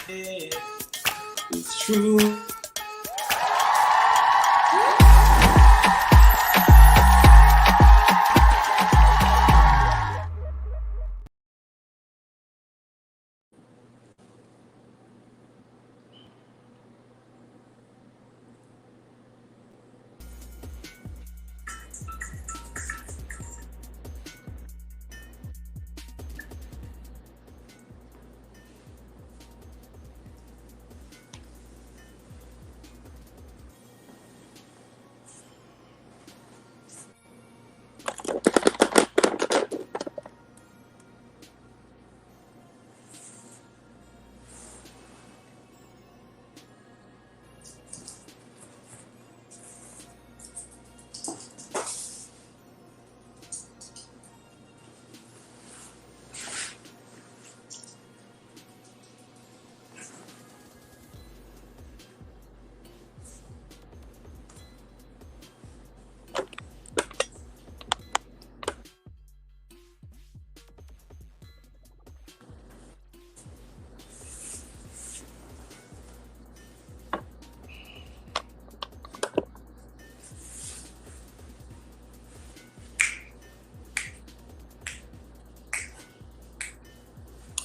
It's true.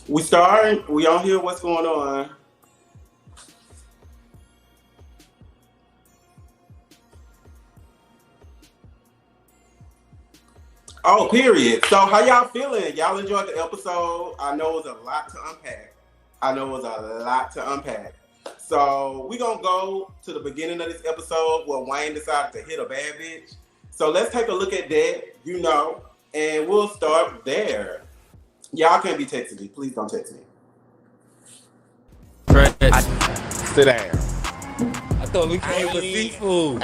We starting. We on here. What's going on? Oh, period. So how y'all feeling? Y'all enjoyed the episode? I know it was a lot to unpack. So we gonna go to the beginning of this episode where Wayne decided to hit a bad bitch. So let's take a look at that, and we'll start there. Y'all can't be texting me. Please don't text me. Sit down. I thought we came for seafood.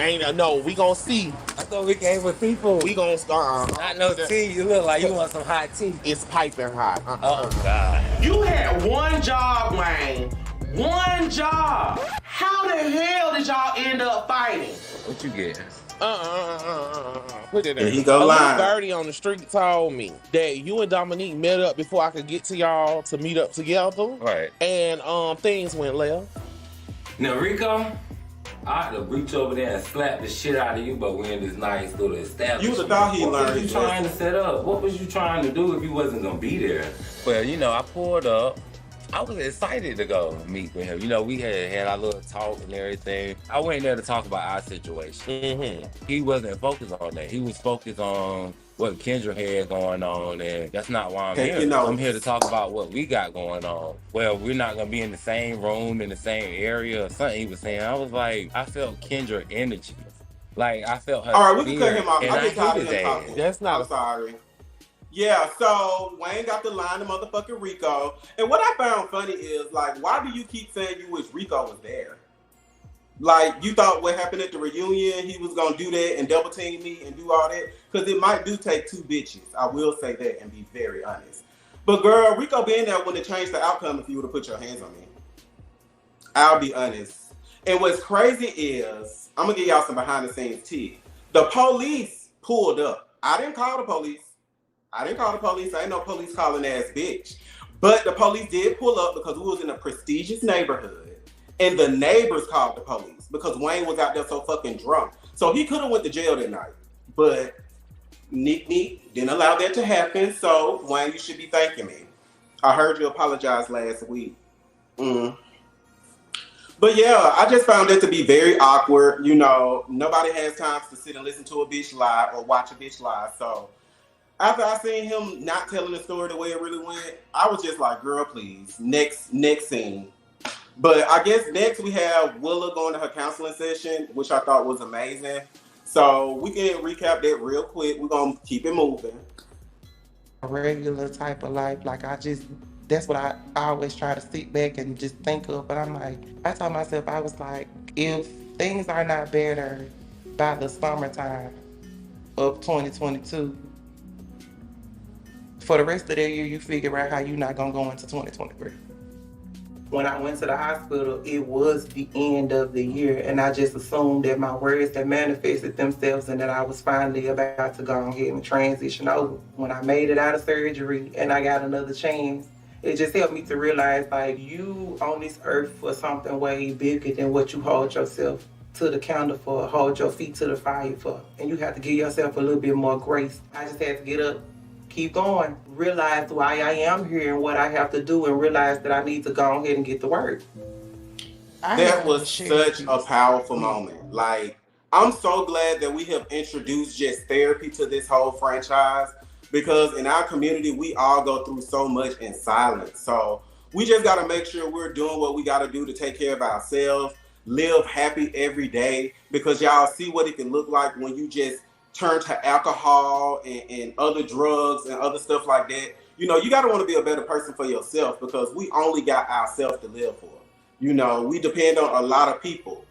We gonna see. I thought we came for seafood. We gonna start. Not no tea. You look like you want some hot tea. It's piping hot. Oh, God. You had one job, Wayne. One job. How the hell did y'all end up fighting? What you get? Put it There in. he go lying. 30 on the street told me that you and Dominique met up before I could get to y'all to meet up together. Right. And things went left. Now, Rico, I had to reach over there and slap the shit out of you, but we're in this nice little establishment. You would have thought he What learned was you his trying to set up? What was you trying to do if you wasn't gonna be there? Well, I pulled up. I was excited to go meet with him. We had our little talk and everything. I went there to talk about our situation. Mm-hmm. He wasn't focused on that. He was focused on what Kendra had going on, and that's not why I'm here. I'm here to talk about what we got going on. Well, we're not gonna be in the same room, in the same area or something he was saying. I was like, I felt Kendra energy. Like, I felt her. All right, we can cut him off. And I get tired of him hated talking. That's not. I'm sorry. Yeah, so Wayne got the line to motherfucking Rico. And what I found funny is, like, why do you keep saying you wish Rico was there? Like, you thought what happened at the reunion, he was going to do that and double team me and do all that? Because it might do take two bitches. I will say that and be very honest. But girl, Rico being there wouldn't have changed the outcome if you would have put your hands on me. I'll be honest. And what's crazy is, I'm going to give y'all some behind the scenes tea. The police pulled up. I didn't call the police. I ain't no police calling ass bitch. But the police did pull up because we was in a prestigious neighborhood. And the neighbors called the police because Wayne was out there so fucking drunk. So he could have went to jail that night. But Nick didn't allow that to happen. So Wayne, you should be thanking me. I heard you apologize last week. But yeah, I just found it to be very awkward. Nobody has time to sit and listen to a bitch lie or watch a bitch lie. So after I seen him not telling the story the way it really went, I was just like, girl, please. Next scene. But I guess next we have Willa going to her counseling session, which I thought was amazing. So we can recap that real quick. We're going to keep it moving. A regular type of life. Like, that's what I always try to sit back and just think of. But I'm like, I told myself, I was like, if things are not better by the summertime of 2022, for the rest of the year, you figure out how you're not going to go into 2023. When I went to the hospital, it was the end of the year, and I just assumed that my words had manifested themselves and that I was finally about to go ahead and transition over. When I made it out of surgery and I got another chance, it just helped me to realize, like, you on this earth for something way bigger than what you hold yourself to the counter for, hold your feet to the fire for. And you have to give yourself a little bit more grace. I just had to get up, keep going, realize why I am here and what I have to do, and realize that I need to go ahead and get to work. That was such a powerful moment. Like, I'm so glad that we have introduced just therapy to this whole franchise, because in our community, we all go through so much in silence. So we just got to make sure we're doing what we got to do to take care of ourselves, live happy every day, because y'all see what it can look like when you just turn to alcohol and other drugs and other stuff like that. You know, you got to want to be a better person for yourself, because we only got ourselves to live for. You know, we depend on a lot of people,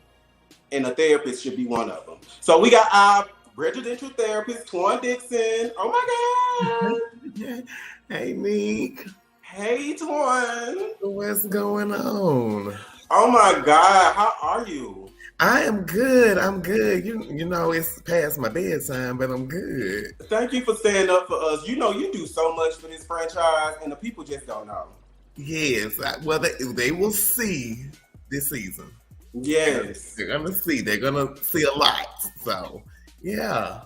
and a therapist should be one of them. So we got our residential therapist, JeTwahn Dixon. Oh my God. Hey, Meek. Hey, JeTwahn. What's going on? Oh my God. How are you? I am good. I'm good. You know, it's past my bedtime, but I'm good. Thank you for staying up for us. You know, you do so much for this franchise, and the people just don't know. Yes. Well, they will see this season. Yes. They're going to see. They're going to see a lot. So, yeah.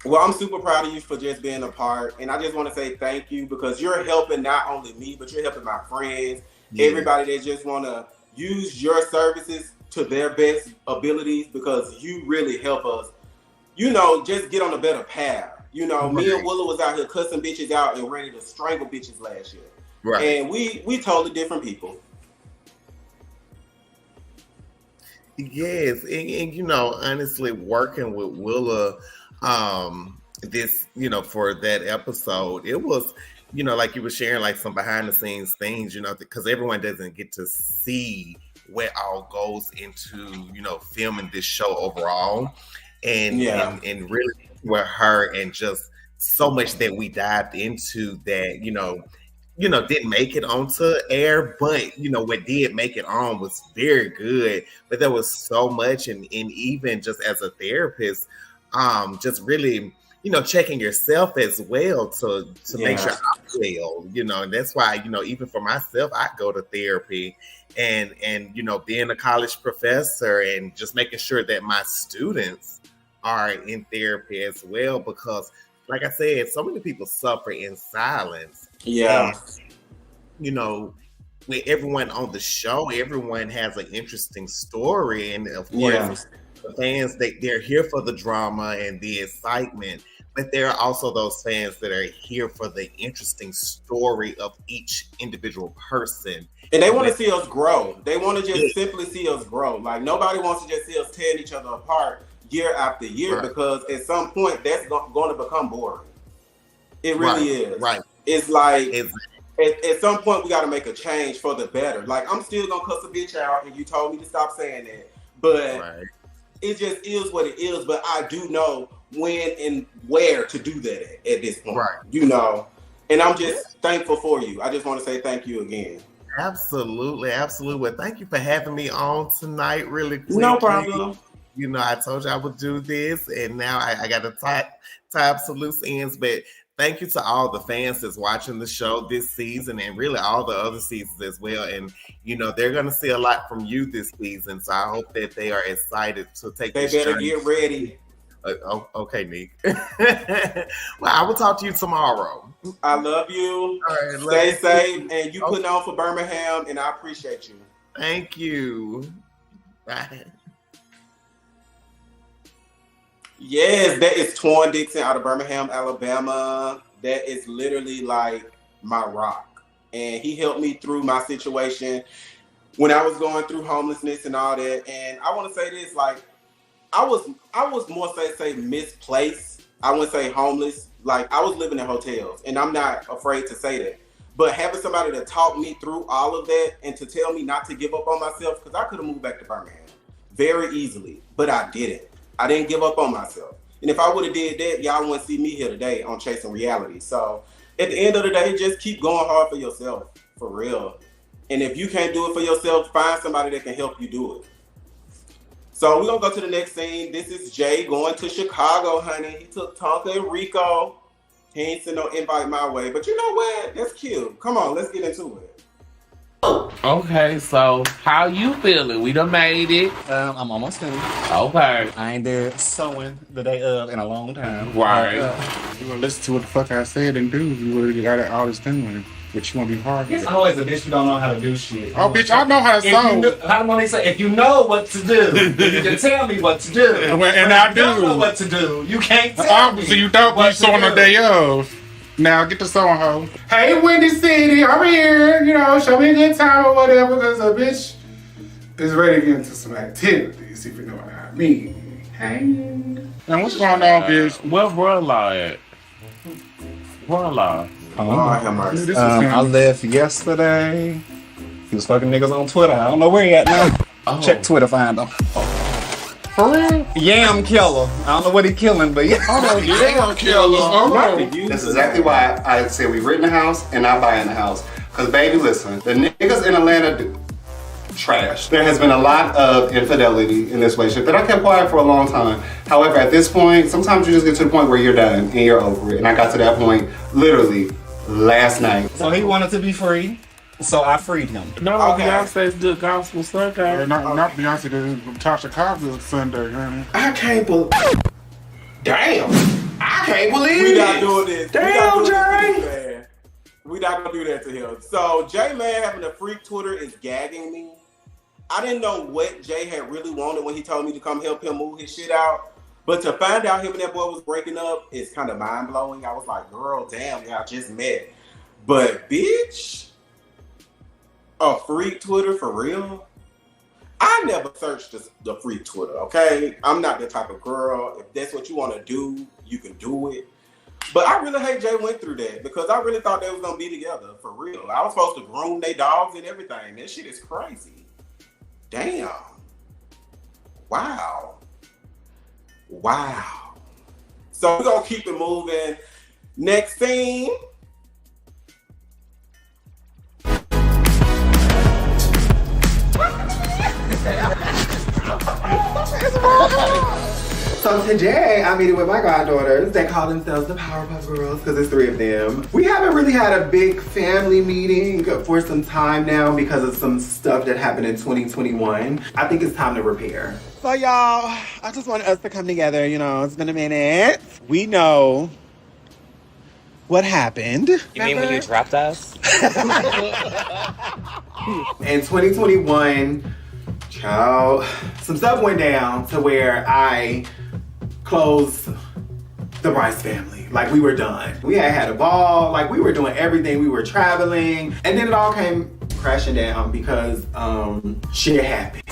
Well, I'm super proud of you for just being a part. And I just want to say thank you, because you're helping not only me, but you're helping my friends, everybody that just want to use your services to their best abilities, because you really help us, you know, just get on a better path. You know, me and Willa was out here cussing bitches out and ready to strangle bitches last year. Right. And we totally different people. Yes, and you know, honestly, working with Willa, this, you know, for that episode, it was, you know, like you were sharing like some behind the scenes things, you know, because everyone doesn't get to see what all goes into, you know, filming this show overall, and really with her, and just so much that we dived into that, you know, didn't make it onto air, but, you know, what did make it on was very good. But there was so much, and even just as a therapist, just really, you know, checking yourself as well to make sure I'm well, you know, and that's why, you know, even for myself, I go to therapy, and, you know, being a college professor and just making sure that my students are in therapy as well, because like I said, so many people suffer in silence. Yeah. And, you know, with everyone on the show, everyone has an interesting story. And of course, the fans, they're here for the drama and the excitement. But there are also those fans that are here for the interesting story of each individual person. And they want to see us grow. They want to just simply see us grow. Like, nobody wants to just see us tearing each other apart year after year, because at some point that's going to become boring. It really is. Right. It's like at some point we got to make a change for the better. Like, I'm still going to cuss a bitch out, and you told me to stop saying that. But it just is what it is. But I do know when and where to do that at this point. Right. You know, and I'm just thankful for you. I just want to say thank you again. Absolutely. Absolutely. Well, thank you for having me on tonight really quickly. No problem. You know, I told you I would do this, and now I got to tie up some loose ends. But thank you to all the fans that's watching the show this season, and really all the other seasons as well. And, you know, they're going to see a lot from you this season. So I hope that they are excited to take this journey. They better get ready. Okay, Nick. Well, I will talk to you tomorrow. I love you. All right, stay safe. And you putting on for Birmingham, and I appreciate you. Thank you. Bye. Yes, that is JeTwahn Dixon out of Birmingham, Alabama. That is literally like my rock. And he helped me through my situation when I was going through homelessness and all that. And I want to say this, like, I was more say misplaced. I wouldn't say homeless. Like, I was living in hotels, and I'm not afraid to say that. But having somebody to talk me through all of that and to tell me not to give up on myself, because I could have moved back to Birmingham very easily, but I didn't. I didn't give up on myself. And if I would have did that, y'all wouldn't see me here today on Chasing Reality. So at the end of the day, just keep going hard for yourself, for real. And if you can't do it for yourself, find somebody that can help you do it. So we're going to go to the next scene. This is Jay going to Chicago, honey. He took Tonka and Rico He ain't sent no invite my way. But you know what? That's cute. Come on, let's get into it. Okay, so how you feeling? We done made it. I'm almost finished. Okay. I ain't there sewing the day of in a long time. Right. You gonna listen to what the fuck I said and do. You already got it all this done. But you wanna be hard. It's always a bitch you don't know how to do shit. Oh, bitch, I know how to sew. How do they say? If you know what to do, you can tell me what to do. And I do. You don't know what to do. You can't tell me. So you don't be sewing the day of. Now get the sewing hoe. Hey, Windy City, I'm here. You know, show me a good time or whatever, because a bitch is ready to get into some activities, if you know what I mean. Hey. Now, what's going on, bitch? Where brother at? Brother. I left yesterday. He was fucking niggas on Twitter. I don't know where he at now. Oh. Check Twitter, find him. For real? Yam killer. I don't know what he killing, but yeah. Oh, yam killer. Oh. That's exactly why I said we rent a house and not buying a house. Because, baby, listen, the niggas in Atlanta do trash. There has been a lot of infidelity in this relationship that I kept quiet for a long time. However, at this point, sometimes you just get to the point where you're done and you're over it. And I got to that point literally last night. So he wanted to be free, so I freed him. No, Beyonce's good gospel Sunday. Not Beyonce, the Tasha Cobb's Sunday, honey. I can't believe. Damn. I can't believe We not doing this. Damn, Jay. We not gonna do that to him. So Jay Man having a freak Twitter is gagging me. I didn't know what Jay had really wanted when he told me to come help him move his shit out. But to find out him and that boy was breaking up is kind of mind blowing. I was like, girl, damn, y'all just met. But bitch, a freak Twitter for real? I never searched the freak Twitter, okay? I'm not the type of girl. If that's what you want to do, you can do it. But I really hate Jay went through that because I really thought they was gonna be together for real. I was supposed to groom their dogs and everything. That shit is crazy. Damn. Wow. So we're gonna keep it moving. Next scene. So today, I'm meeting with my goddaughters. They call themselves the Powerpuff Girls because there's 3 of them. We haven't really had a big family meeting for some time now because of some stuff that happened in 2021. I think it's time to repair. So y'all, I just wanted us to come together. You know, it's been a minute. We know what happened. You mean when you dropped us? In 2021, child, some stuff went down to where I closed the Bryce family. Like, we were done. We had a ball. Like, we were doing everything. We were traveling. And then it all came crashing down because shit happened.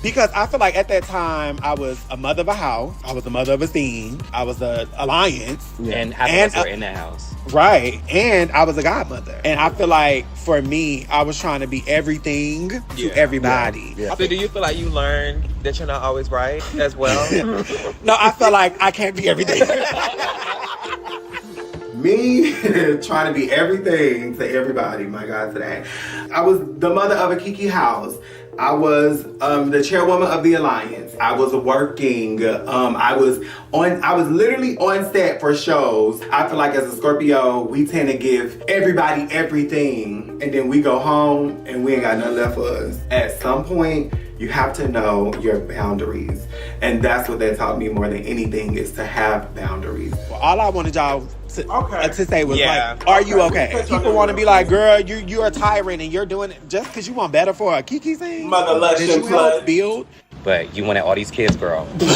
Because I feel like at that time, I was a mother of a house. I was a mother of a scene. I was an alliance. And half of us were in that house. Right. And I was a godmother. And I feel like, for me, I was trying to be everything to everybody. Yeah. So do you feel like you learned that you're not always right as well? No, I feel like I can't be everything. Me trying to be everything to everybody, my God, today. I was the mother of a Kiki house. I was the chairwoman of the Alliance. I was working. I was literally on set for shows. I feel like as a Scorpio, we tend to give everybody everything, and then we go home and we ain't got nothing left for us. At some point, you have to know your boundaries, and that's what they taught me more than anything, is to have boundaries. Well, all I wanted y'all to say was like, are you okay? People want to be like, girl, you're a tyrant and you're doing it just because you want better for a Kiki thing? Mother lush and blood. Build? But you wanted all these kids, girl. We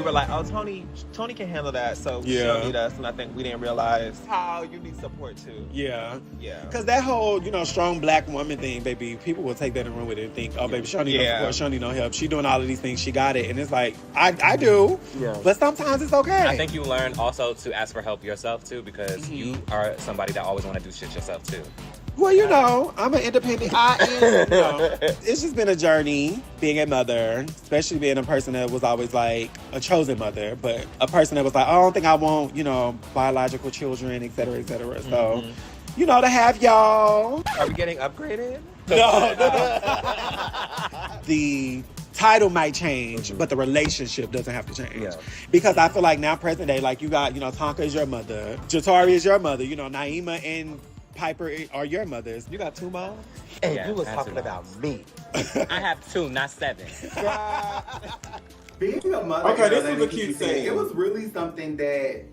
were like, oh, Toni can handle that, so she don't need us. And I think we didn't realize how you need support too. Yeah. Because that whole, strong black woman thing, baby, people will take that and run with it and think, oh, baby, she don't need no support, she don't need no help. She doing all of these things, she got it. And it's like, I do, but sometimes it's okay. I think you learn also to ask for help yourself too, because you are somebody that always want to do shit yourself too. Well, I'm an independent. It's just been a journey being a mother, especially being a person that was always like a chosen mother, but a person that was like, I don't think I want, biological children, et cetera, et cetera. So, to have y'all. Are we getting upgraded? No. The title might change, but the relationship doesn't have to change. Yeah. Because I feel like now, present day, like you got, Tonka is your mother, JeTwahn is your mother, Naima and Piper are your mothers. You got 2 moms? And you was talking about me. I have 2, not 7. Being a mother, okay, this was a cute thing. It was really something that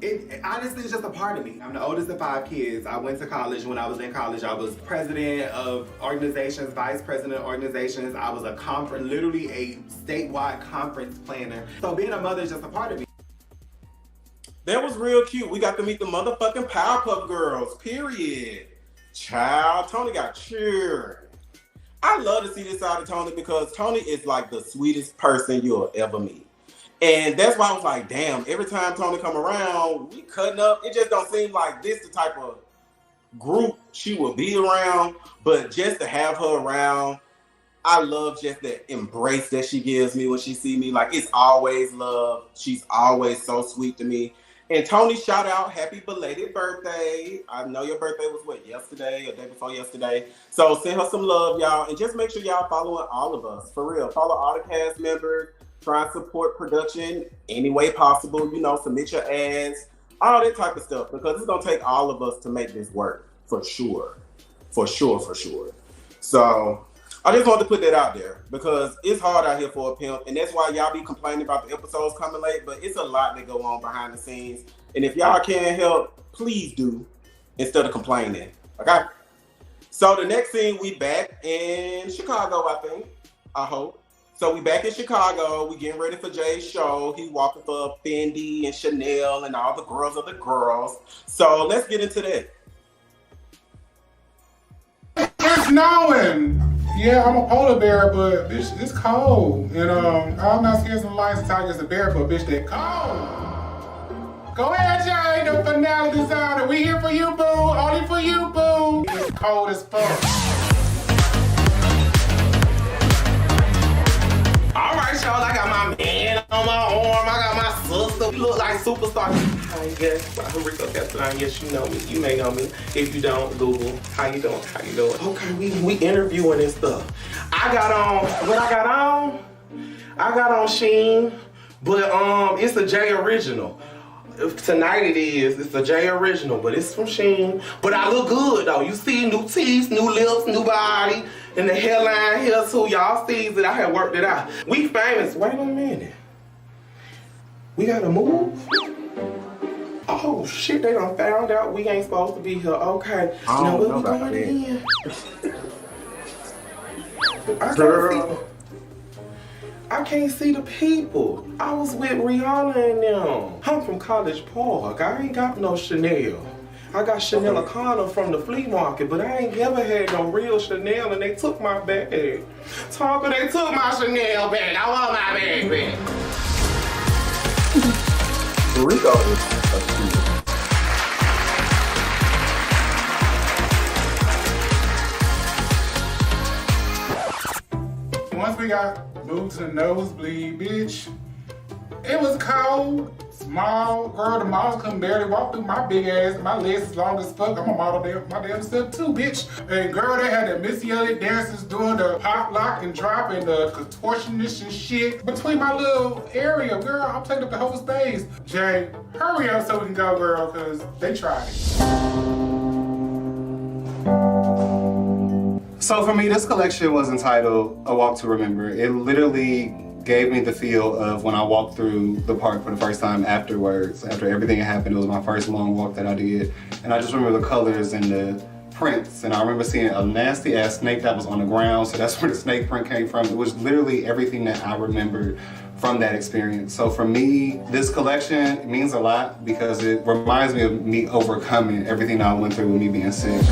it honestly is just a part of me. I'm the oldest of 5 kids. I went to college. When I was in college, I was president of organizations, vice president of organizations. I was literally a statewide conference planner. So being a mother is just a part of me. That was real cute. We got to meet the motherfucking Powerpuff Girls, period. Child, Toni got cheered. I love to see this side of Toni because Toni is like the sweetest person you'll ever meet. And that's why I was like, damn, every time Toni come around, we cutting up. It just don't seem like this the type of group she will be around. But just to have her around, I love just that embrace that she gives me when she see me. Like, it's always love. She's always so sweet to me. And Toni, shout out, happy belated birthday. I know your birthday was, yesterday or day before yesterday. So send her some love, y'all. And just make sure y'all following all of us, for real. Follow all the cast members. Try and support production any way possible. Submit your ads, all that type of stuff. Because it's going to take all of us to make this work, for sure. For sure. So I just wanted to put that out there because it's hard out here for a pimp, and that's why y'all be complaining about the episodes coming late, but it's a lot that go on behind the scenes. And if y'all can't help, please do instead of complaining, okay? So the next scene, we back in Chicago, I hope. So we back in Chicago, we getting ready for Jay's show. He walking for Fendi and Chanel and all the girls of the girls. So let's get into that. It's snowing. Yeah, I'm a polar bear, but bitch, it's cold. And I'm not scared of lions and tigers and bear, but bitch, that cold. Go ahead, Jay, the finale designer. We here for you, boo. Only for you, boo. It's cold as fuck. All right, y'all, I got my man on my arm. I got my sister. We look like superstars. Hi, yes, I'm Rico Cassadine. Yes, you know me. You may know me. If you don't, Google. How you doing? Okay, we interviewing and stuff. I got on Sheen, but it's a Jae original. Tonight it's a Jae original, but it's from Sheen. But I look good though. You see, new teeth, new lips, new body, and the hairline here too. Y'all see that I had worked it out. We famous. Wait a minute. We gotta move? Oh shit, they done found out we ain't supposed to be here. Okay. Now where we going again? I can't see the people. I was with Rihanna and them. I'm from College Park. I ain't got no Chanel. I got Chanel O'Connor from the flea market, but I ain't ever had no real Chanel, and they took my bag. Tonka, they took my Chanel bag. I want my bag back. Rico is Once we got moved to the nosebleed, bitch, it was cold, small. Girl, the models couldn't barely walk through my big ass. My legs is long as fuck. I'm a model my damn self too, bitch. And girl, they had the Missy Elliott dancers doing the pop, lock, and drop and the contortionist and shit. Between my little area, girl, I'm taking up the whole space. Jay, hurry up so we can go, girl, because they tried it. So for me, this collection was entitled A Walk to Remember. It literally gave me the feel of when I walked through the park for the first time afterwards. After everything had happened, it was my first long walk that I did. And I just remember the colors and the prints. And I remember seeing a nasty ass snake that was on the ground. So that's where the snake print came from. It was literally everything that I remembered from that experience. So for me, this collection means a lot because it reminds me of me overcoming everything that I went through with me being sick.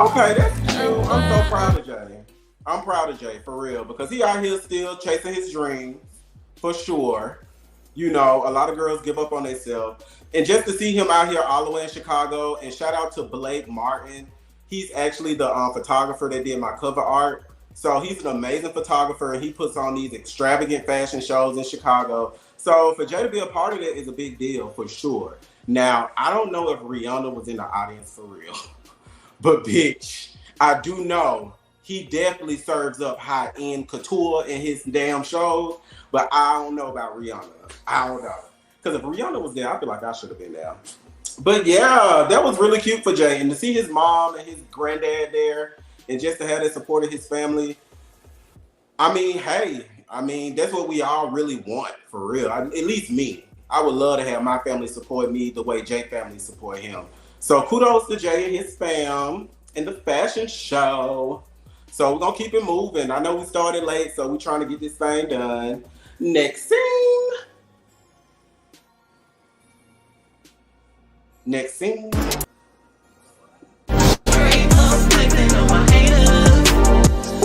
Okay, that's cute. I'm so proud of Jay. I'm proud of Jay, for real, because he out here still chasing his dreams, for sure. You know, a lot of girls give up on themselves. And just to see him out here all the way in Chicago, and shout out to Blake Martin. He's actually the photographer that did my cover art. So he's an amazing photographer, and he puts on these extravagant fashion shows in Chicago. So for Jay to be a part of that is a big deal for sure. Now, I don't know if Rihanna was in the audience for real, but bitch, I do know he definitely serves up high-end couture in his damn shows, but I don't know about Rihanna. I don't know. Because if Rihanna was there, I feel like I should have been there. But yeah, that was really cute for Jay. And to see his mom and his granddad there, and just to have the support of his family, I mean, hey, that's what we all really want, for real. At least me. I would love to have my family support me the way Jay family support him. So kudos to Jay and his fam in the fashion show. So we're going to keep it moving. I know we started late, so we're trying to get this thing done. Next scene. Next scene.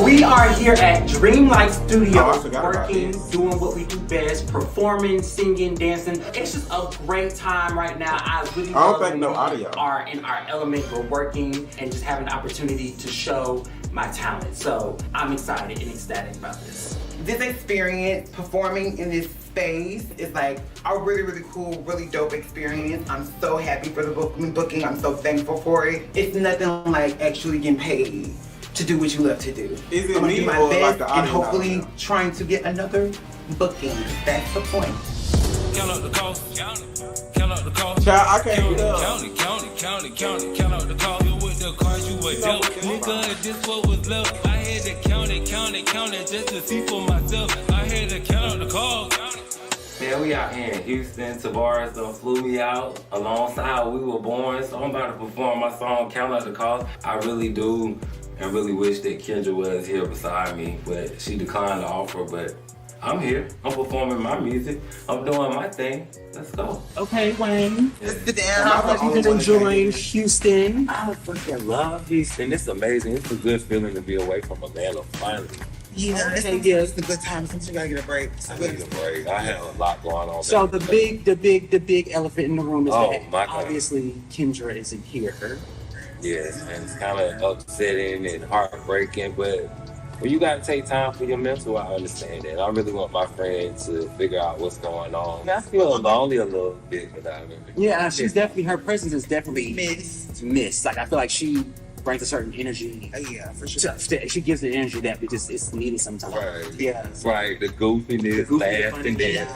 We are here at Dreamlight Studios, working, doing what we do best, performing, singing, dancing. It's just a great time right now. I really love when we are in our element. We're working and just having the opportunity to show my talent. So I'm excited and ecstatic about this. This experience, performing in this space, is like a really, really cool, really dope experience. I'm so happy for the booking. I'm so thankful for it. It's nothing like actually getting paid to do what you love to do. Is it I'm gonna me do my or best like the and audio hopefully trying to get another booking. That's the point. Count up the cost. Count up the cost. Child, I can't get up. Count it. Count up the cost. With the cards you were dealt. Nigga, this what was left. I had to count it just to see for myself. I had to count up the cost. Man, we out here in Houston. Tavares done flew me out alongside how we were born. So I'm about to perform my song, Count Up the Cost. I really do and really wish that Kendra was here beside me, but she declined the offer. But I'm here. I'm performing my music. I'm doing my thing. Let's go. Okay, Wayne. How have you been enjoying Houston? I fucking love Houston. It's amazing. It's a good feeling to be away from Atlanta finally. Yeah, it's a good time. Since you gotta get a break. I need a break. I have a lot going on. So the big elephant in the room is that my God. obviously Kendra isn't here. Yes, and it's kind of upsetting and heartbreaking, but when you gotta take time for your mental, I understand that. I really want my friend to figure out what's going on. I feel lonely a little bit without her. Yeah, she's definitely, her presence is definitely missed. Like I feel like she brings a certain energy. Yeah, for sure. She gives the energy that it's needed sometimes. Right. Yeah. Right. The goofiness, laughing, dance.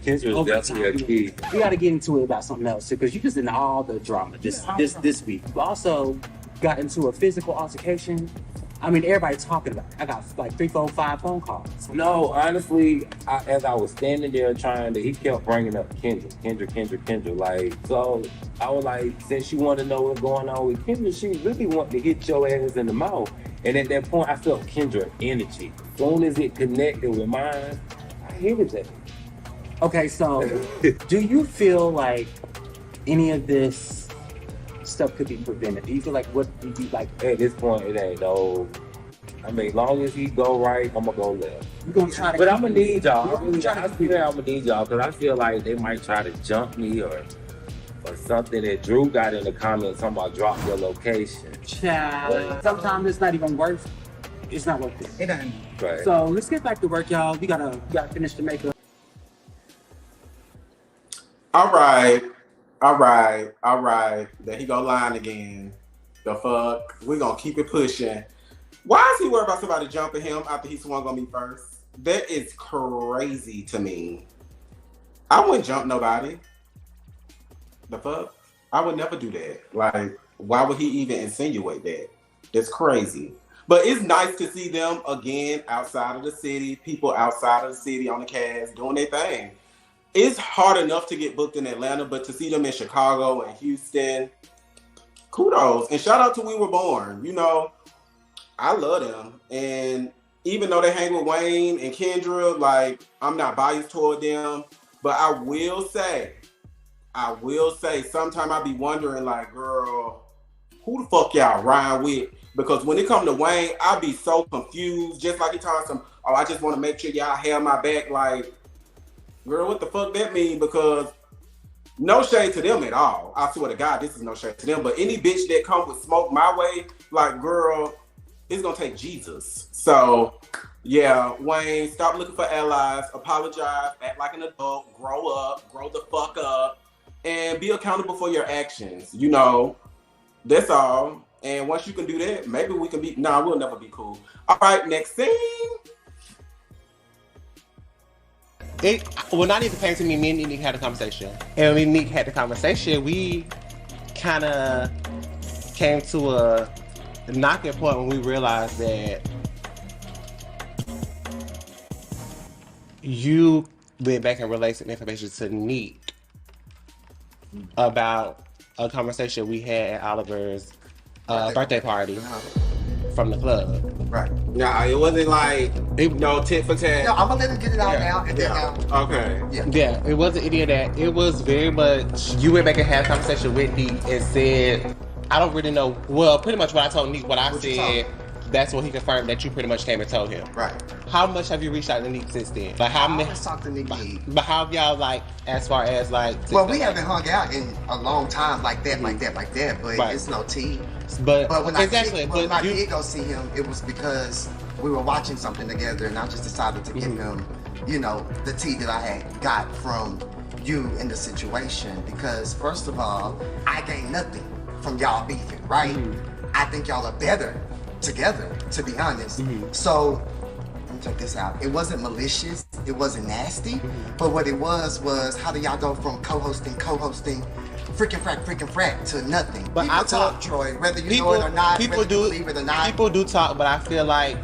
Kendra's definitely a key. We got to get into it about something else too, because you just in all the drama this week. We also got into a physical altercation. I mean, everybody's talking about it. I got like 3, 4, 5 phone calls. No, honestly, as I was standing there he kept bringing up Kendra. Like, so I was like, since you want to know what's going on with Kendra, she really wanted to hit your ass in the mouth. And at that point, I felt Kendra energy. As soon as it connected with mine, I hated that. Okay, so do you feel like any of this stuff could be prevented? Do you feel like what do you like? At this point, it ain't no. I mean, long as he go right, I'm gonna go left. You're gonna try to, but I'm gonna need y'all. I'm gonna need y'all because I feel like they might try to jump me or something that Drew got in the comments talking about drop your location. Child. Sometimes it's not even worth. It's not worth it. It ain't. Right. So let's get back to work, y'all. We gotta finish the makeup. All right. There he go lying again. The fuck? We gonna keep it pushing. Why is he worried about somebody jumping him after he swung on me first? That is crazy to me. I wouldn't jump nobody. The fuck? I would never do that. Like, why would he even insinuate that? That's crazy. But it's nice to see them again outside of the city, people outside of the city on the cast doing their thing. It's hard enough to get booked in Atlanta, but to see them in Chicago and Houston, kudos. And shout out to We Were Born. You know, I love them. And even though they hang with Wayne and Kendra, like, I'm not biased toward them. But I will say, sometimes I be wondering, like, girl, who the fuck y'all ride with? Because when it come to Wayne, I be so confused. Just like he telling some, I just want to make sure y'all have my back. Like, girl, what the fuck that mean? Because no shade to them at all. I swear to God, this is no shade to them. But any bitch that come with smoke my way, like, girl, it's gonna take Jesus. So yeah, Wayne, stop looking for allies, apologize, act like an adult, grow up, grow the fuck up, and be accountable for your actions. You know, that's all. And once you can do that, maybe we can be, we'll never be cool. All right, next scene. Not even came to me and Nick had a conversation. And when Nick had the conversation, we kind of came to a knocking point when we realized that you went back and relayed some information to Nick about a conversation we had at Oliver's birthday party from the club. Right. Yeah, it wasn't like no tit for tat. No, I'm gonna let him get it out now and then Okay. Yeah, it wasn't any of that. It was very much you went back and had a conversation with Nick and said, I don't really know. Well, pretty much what I told Nick, what I said, that's what he confirmed that you pretty much came and told him. Right. How much have you reached out to Nick since then? Like how many? I talked to Nick. But how have y'all like as far as like? Well, we haven't hung out in a long time like that. But it's no tea. But when I did go see him, it was because we were watching something together, and I just decided to give him, the tea that I had got from you in the situation. Because first of all, I gained nothing from y'all beefing, right? I think y'all are better together, to be honest. So let me check this out. It wasn't malicious, it wasn't nasty, but what it was how do y'all go from co-hosting, freaking frack to nothing? But people talk, Troy, whether you know it or not, whether you believe it or not. People do talk, but I feel like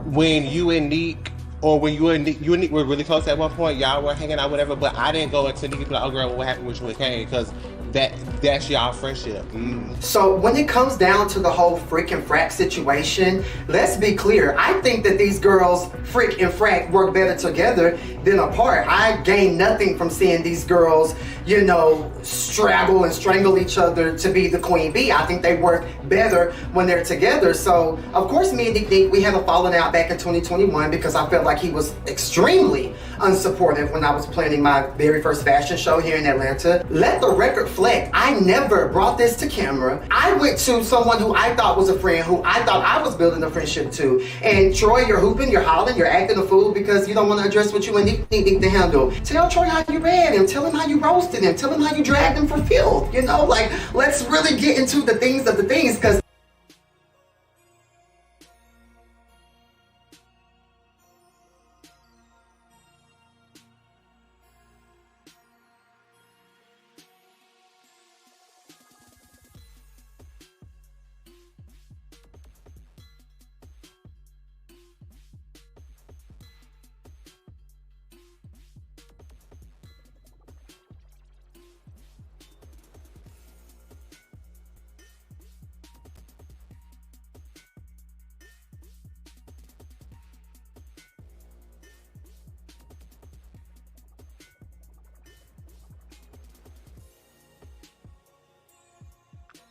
when you and Nick, or when you and Nick were really close at one point, y'all were hanging out, whatever, but I didn't go into Nick and be like, oh girl, what happened with you and Cain? Because that's y'all friendship. So when it comes down to the whole freak and frack situation, let's be clear. I think that these girls, freak and frack, work better together than apart. I gain nothing from seeing these girls, straggle and strangle each other to be the queen bee. I think they work better when they're together. So of course me and Nick, we had a falling out back in 2021 because I felt like he was extremely unsupportive when I was planning my very first fashion show here in Atlanta. Let the record reflect. I never brought this to camera. I went to someone who I thought was a friend, who I thought I was building a friendship to. And Troy, you're hooping, you're hollering, you're acting a fool because you don't want to address what you and Nick need to handle. Tell Troy how you ran him. Tell him how you roasted him. Tell him how you dragged him for filth. Let's really get into the things because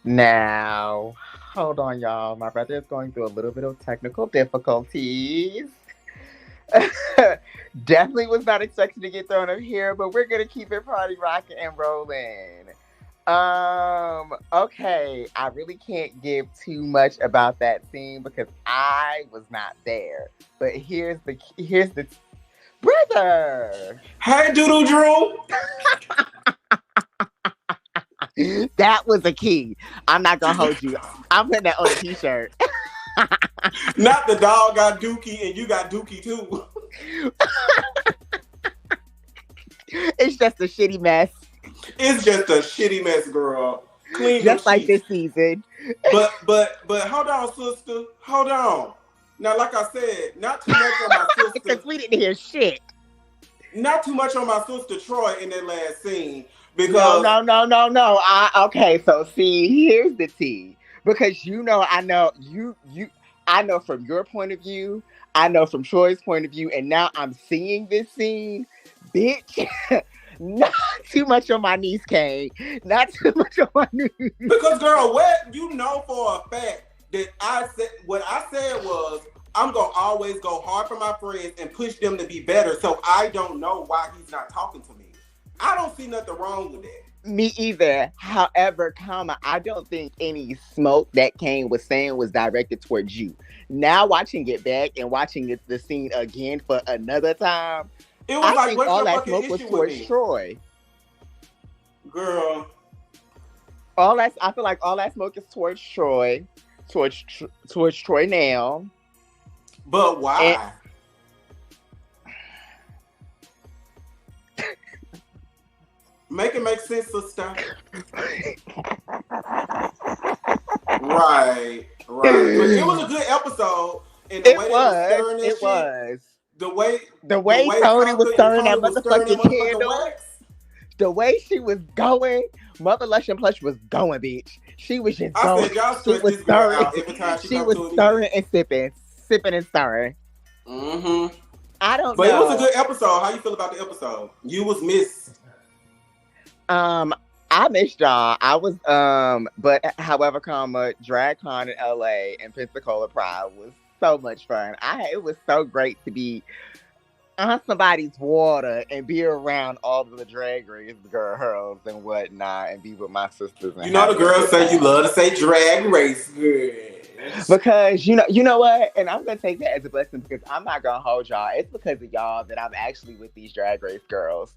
Now, hold on, y'all. My brother is going through a little bit of technical difficulties. Definitely was not expecting to get thrown up here, but we're gonna keep it party rocking and rolling. Okay, I really can't give too much about that scene because I was not there. But here's the brother. Hey, Doodle Drew. That was a key. I'm not gonna hold you. I'm putting that on a t-shirt. Not the dog got dookie and you got dookie too. It's just a shitty mess. It's just a shitty mess, girl. Clean just like this season. But hold on, sister. Hold on. Now, like I said, not too much on my sister. Because we didn't hear shit. Not too much on my sister Troy in that last scene. Because no. Okay, so see, here's the tea. Because I know from your point of view, I know from Troy's point of view, and now I'm seeing this scene, bitch. Not too much on my niece, Cain. Not too much on my niece. Because, girl, for a fact that what I said was, I'm going to always go hard for my friends and push them to be better, so I don't know why he's not talking to me. I don't see nothing wrong with that. Me either. However, I don't think any smoke that Cain was saying was directed towards you. Now watching it back and watching the scene again for another time, it was I think all that smoke was towards Troy. Girl. I feel like all that smoke is towards Troy. Towards Troy now. But why? Make it make sense, sister. Right. But it was a good episode. And the way it was. The way Toni was stirring that motherfucking candle. The way she was going, Mother Lush and Plush was going, bitch. She was just going. She was stirring. She was stirring and sipping and stirring. Mm-hmm. I don't know. But it was a good episode. How you feel about the episode? You was missed. I missed y'all. I was but however, DragCon in LA and Pensacola Pride was so much fun. It was so great to be on somebody's water and be around all of the drag race girls and whatnot and be with my sisters. And you know the girls say you love to say drag race girls. Because you know what? And I'm gonna take that as a blessing because I'm not gonna hold y'all. It's because of y'all that I'm actually with these drag race girls.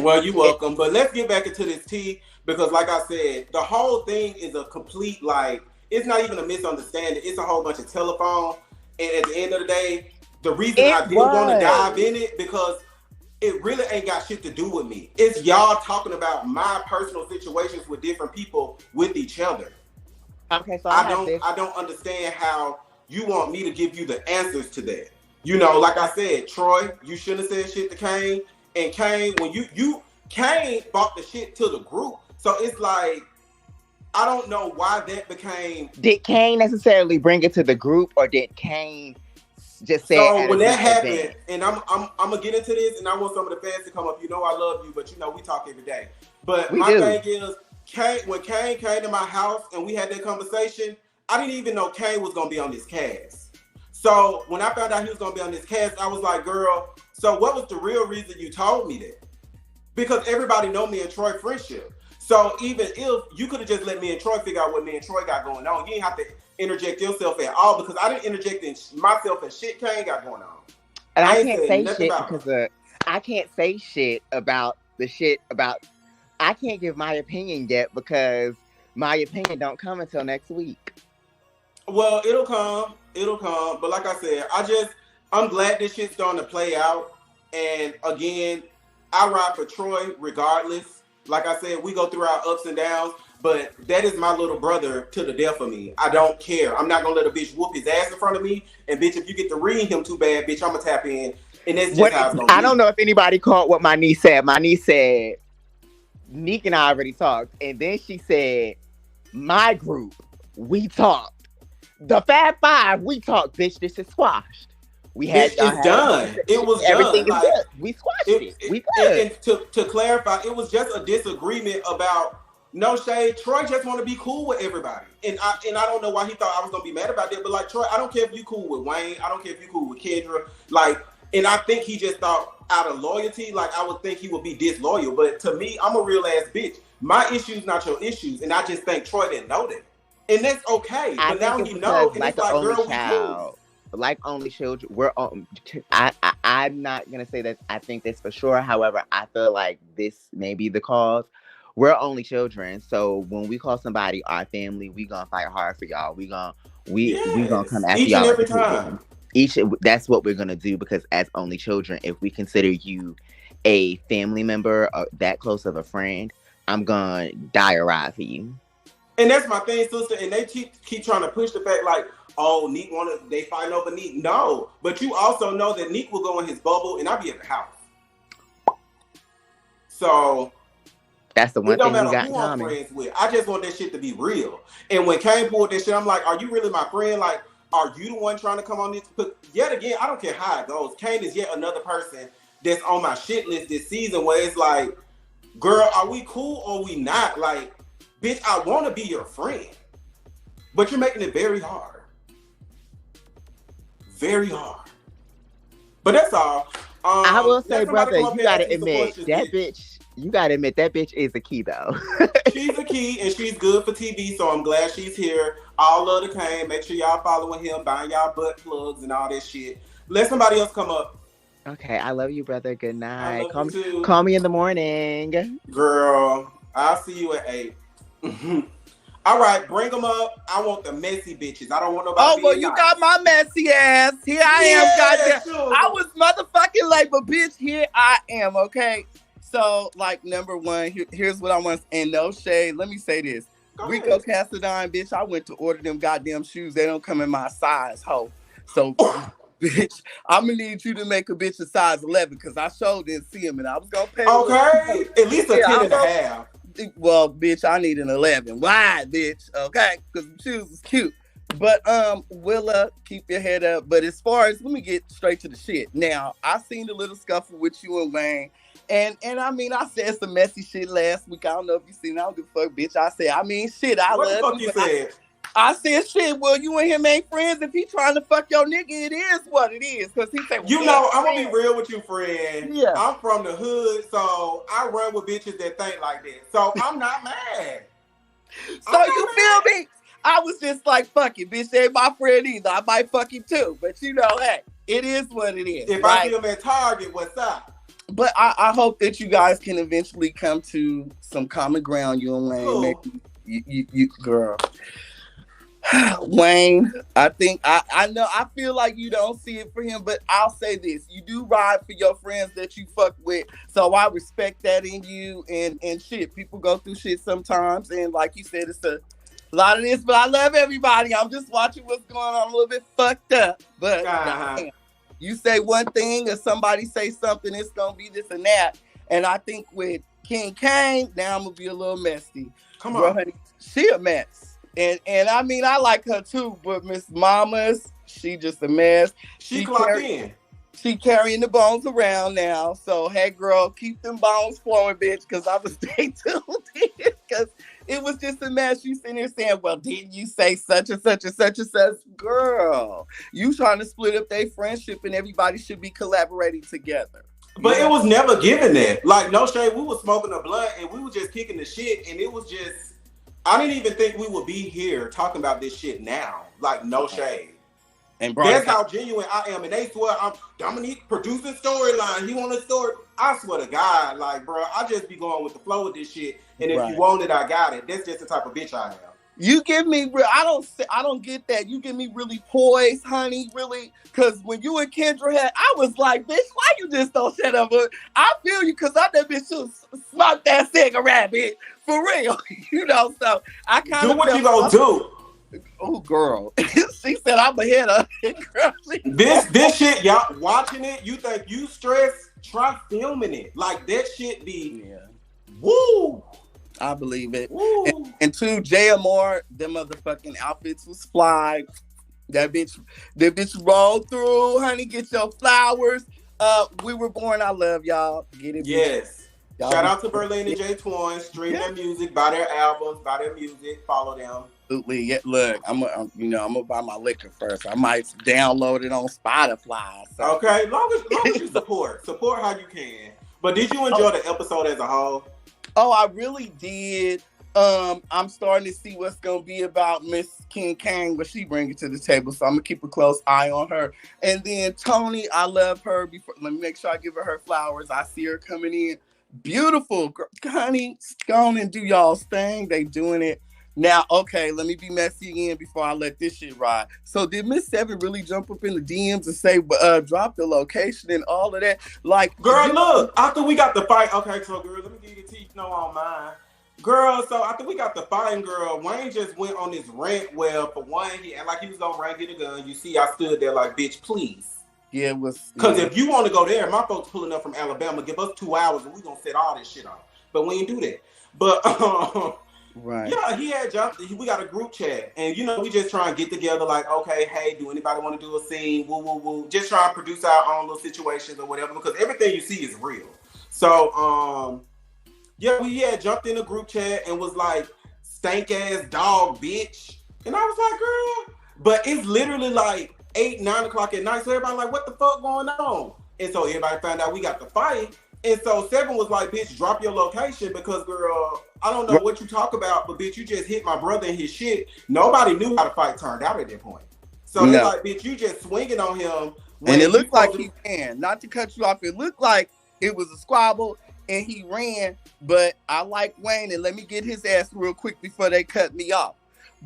Well, you're welcome. But let's get back into this tea because like I said, the whole thing is a complete, it's not even a misunderstanding. It's a whole bunch of telephone. And at the end of the day, the reason I didn't want to dive in it because it really ain't got shit to do with me. It's y'all talking about my personal situations with different people with each other. Okay, so I don't understand how you want me to give you the answers to that. You know, like I said, Troy, you shouldn't have said shit to Cain. And Cain, when Cain bought the shit to the group. So it's like, I don't know why that became. Did Cain necessarily bring it to the group, or did Cain just say? So when that happened, and I'm gonna get into this, and I want some of the fans to come up. You know I love you, but you know we talk every day. But my thing is, when Cain came to my house and we had that conversation, I didn't even know Cain was gonna be on this cast. So when I found out he was gonna be on this cast, I was like, girl, so what was the real reason you told me that? Because everybody know me and Troy friendship. So even if you could have just let me and Troy figure out what me and Troy got going on, you didn't have to interject yourself at all because I didn't interject in myself and shit Cain got going on. And I can't say shit because I can't say shit about the shit about. I can't give my opinion yet because my opinion don't come until next week. Well, it'll come. But like I said, I'm glad this shit's starting to play out. And again, I ride for Troy regardless. Like I said, we go through our ups and downs, but that is my little brother to the death of me. I don't care. I'm not gonna let a bitch whoop his ass in front of me. And bitch, if you get to reading him too bad, bitch, I'm gonna tap in. And that's just how it's gonna be. I don't know if anybody caught what my niece said. My niece said, Nick and I already talked. And then she said, my group, we talked. The Fab Five, we talked, bitch. This is squashed. It's done. It was everything done. Is good. We squashed it. We good. And to clarify, it was just a disagreement about no shade. Troy just want to be cool with everybody, and I don't know why he thought I was gonna be mad about that. But like Troy, I don't care if you cool with Wayne. I don't care if you cool with Kendra. And I think he just thought out of loyalty, I would think he would be disloyal. But to me, I'm a real ass bitch. My issues not your issues, and I just think Troy didn't know that, and that's okay. But now he knows, and it's like, girl, we cool. Like only children, I'm not gonna say that I think this for sure. However, I feel like this may be the cause. We're only children, so when we call somebody our family, we gonna fight hard for y'all. We gonna come after each y'all and every time. That's what we're gonna do because as only children, if we consider you a family member or that close of a friend, I'm gonna die or ride for you. And that's my thing, sister. And they keep trying to push the fact Neek they fighting over Neek. No, but you also know that Neek will go in his bubble and I'll be at the house. So that's the one thing we got who I'm friends with. I just want that shit to be real. And when Cain pulled that shit, I'm like, are you really my friend? Are you the one trying to come on this? But yet again, I don't care how it goes. Cain is yet another person that's on my shit list this season where it's like, girl, are we cool or we not? Bitch, I want to be your friend. But you're making it very hard. Very hard. But that's all. I will say, brother, you gotta admit, that bitch You gotta admit that bitch is a key though. She's a key and she's good for TV, so I'm glad she's here. All love to Cain. Make sure y'all following him, buying y'all butt plugs and all that shit. Let somebody else come up. Okay, I love you, brother. Good night. Call me in the morning. Girl, I'll see you at 8. All right, bring them up. I want the messy bitches. I don't want nobody. Oh, well, you got my messy ass. Here I am, goddamn. Sure. I was motherfucking late, but bitch, here I am, okay? So, like, number one, here's what I want. And no shade. Let me say this. Rico Cassadine, bitch, I went to order them goddamn shoes. They don't come in my size, ho. So, bitch, I'm going to need you to make a bitch a size 11 because I sure didn't see them and I was going to pay. Okay. At least a 10 and a half. Well, bitch, I need an 11. Why, bitch? Okay, because the shoes is cute. But Willa, keep your head up. But as far as, let me get straight to the shit. Now, I seen the little scuffle with you and Wayne. And I mean, I said some messy shit last week. I don't know if you seen it. I don't give a fuck, bitch. I said, shit, I what love the fuck you said? I said, shit, well, you and him ain't friends. If he trying to fuck your nigga, it is what it is. Because he said, well, you know, I'm going to be real with you, friend. Yeah. I'm from the hood, so I run with bitches that think like that. So I'm not mad. So you feel me? I was just like, fuck it, bitch. Ain't my friend either. I might fuck him too. But you know, hey, it is what it is. If right? I see him at Target, what's up? But I hope that you guys can eventually come to some common ground, you and Wayne. Cool. You girl. Wayne, I think I know I feel like you don't see it for him, but I'll say this. You do ride for your friends that you fuck with. So I respect that in you and shit. People go through shit sometimes. And like you said, it's a lot of this, but I love everybody. I'm just watching what's going on a little bit fucked up. But you say one thing or somebody say something, it's gonna be this and that. And I think with King Cain, now I'm gonna be a little messy. Come on. Honey, she a mess. And I mean, I like her too, but Miss Mama's, she just a mess. She clocked in. She carrying the bones around now. So, hey, girl, keep them bones flowing, bitch, because I'm going to stay tuned in. Because it was just a mess. You sitting there saying, well, didn't you say such and such and such and such? Girl, you trying to split up their friendship and everybody should be collaborating together. But it was never given that. Like, no shade, we were smoking a blunt and we were just kicking the shit. And it was just... I didn't even think we would be here talking about this shit now. Like, no shade. And that's how genuine I am. And they swear I'm Dominique producing storyline. He want a story. I swear to God, like, bro, I just be going with the flow with this shit. And if you want it, I got it. That's just the type of bitch I am. You give me I don't get that. You give me really poised, honey, really. Because when you and Kendra had, I was like, bitch, why you just don't shut up? I feel you because I that bitch should smoke that cigarette, bitch. For real. You know, so I kind of do what you gonna do. Oh, girl. She said I'm a hitter. Girl, this shit, y'all watching it, you think you stressed, try filming it. Like that shit be woo. I believe it. And two, Jae Amour, them motherfucking outfits was fly. That bitch rolled through, honey. Get your flowers. We were born. I love y'all. Get it. Yes. Shout out to Berlin and JeTwahn. Stream their music, buy their albums, buy their music, follow them. Absolutely. Yeah, look, I'm gonna buy my liquor first. I might download it on Spotify. So. Okay, long as you support how you can. But did you enjoy the episode as a whole? Oh, I really did. I'm starting to see what's gonna be about Miss King Cain, what she bring it to the table. So I'm gonna keep a close eye on her. And then Toni, I love her. Let me make sure I give her flowers. I see her coming in. Beautiful, honey. Go on and do y'all's thing. They doing it now. Okay, let me be messy again before I let this shit ride. So did Miss Sevyen really jump up in the DMs and say, drop the location and all of that? Like, girl, look, after we got the fight. Okay, so girl, let me give you the teeth. No on mine. Girl, so after we got the fighting, girl, Wayne just went on this rant. Well, for one, he acted like he was gonna run get a gun. You see, I stood there like, bitch, please. Yeah, it was. Because if you want to go there, my folks pulling up from Alabama, give us 2 hours and we're going to set all this shit off. But we ain't do that. But, right. Yeah, he had jumped. We got a group chat. And, you know, we just try and get together like, okay, hey, do anybody want to do a scene? Woo, woo, woo. Just try and produce our own little situations or whatever because everything you see is real. So, yeah, we had jumped in a group chat and was like, stank ass dog, bitch. And I was like, girl. But it's literally like 8, 9 o'clock at night. So everybody like, what the fuck going on? And so everybody found out we got the fight. And so Sevyen was like, bitch, drop your location because, girl, I don't know what you talk about, but bitch, you just hit my brother and his shit. Nobody knew how the fight turned out at that point. So they're like, bitch, you just swinging on him. And it looked like he ran. Not to cut you off, it looked like it was a squabble and he ran, but I like Wayne and let me get his ass real quick before they cut me off.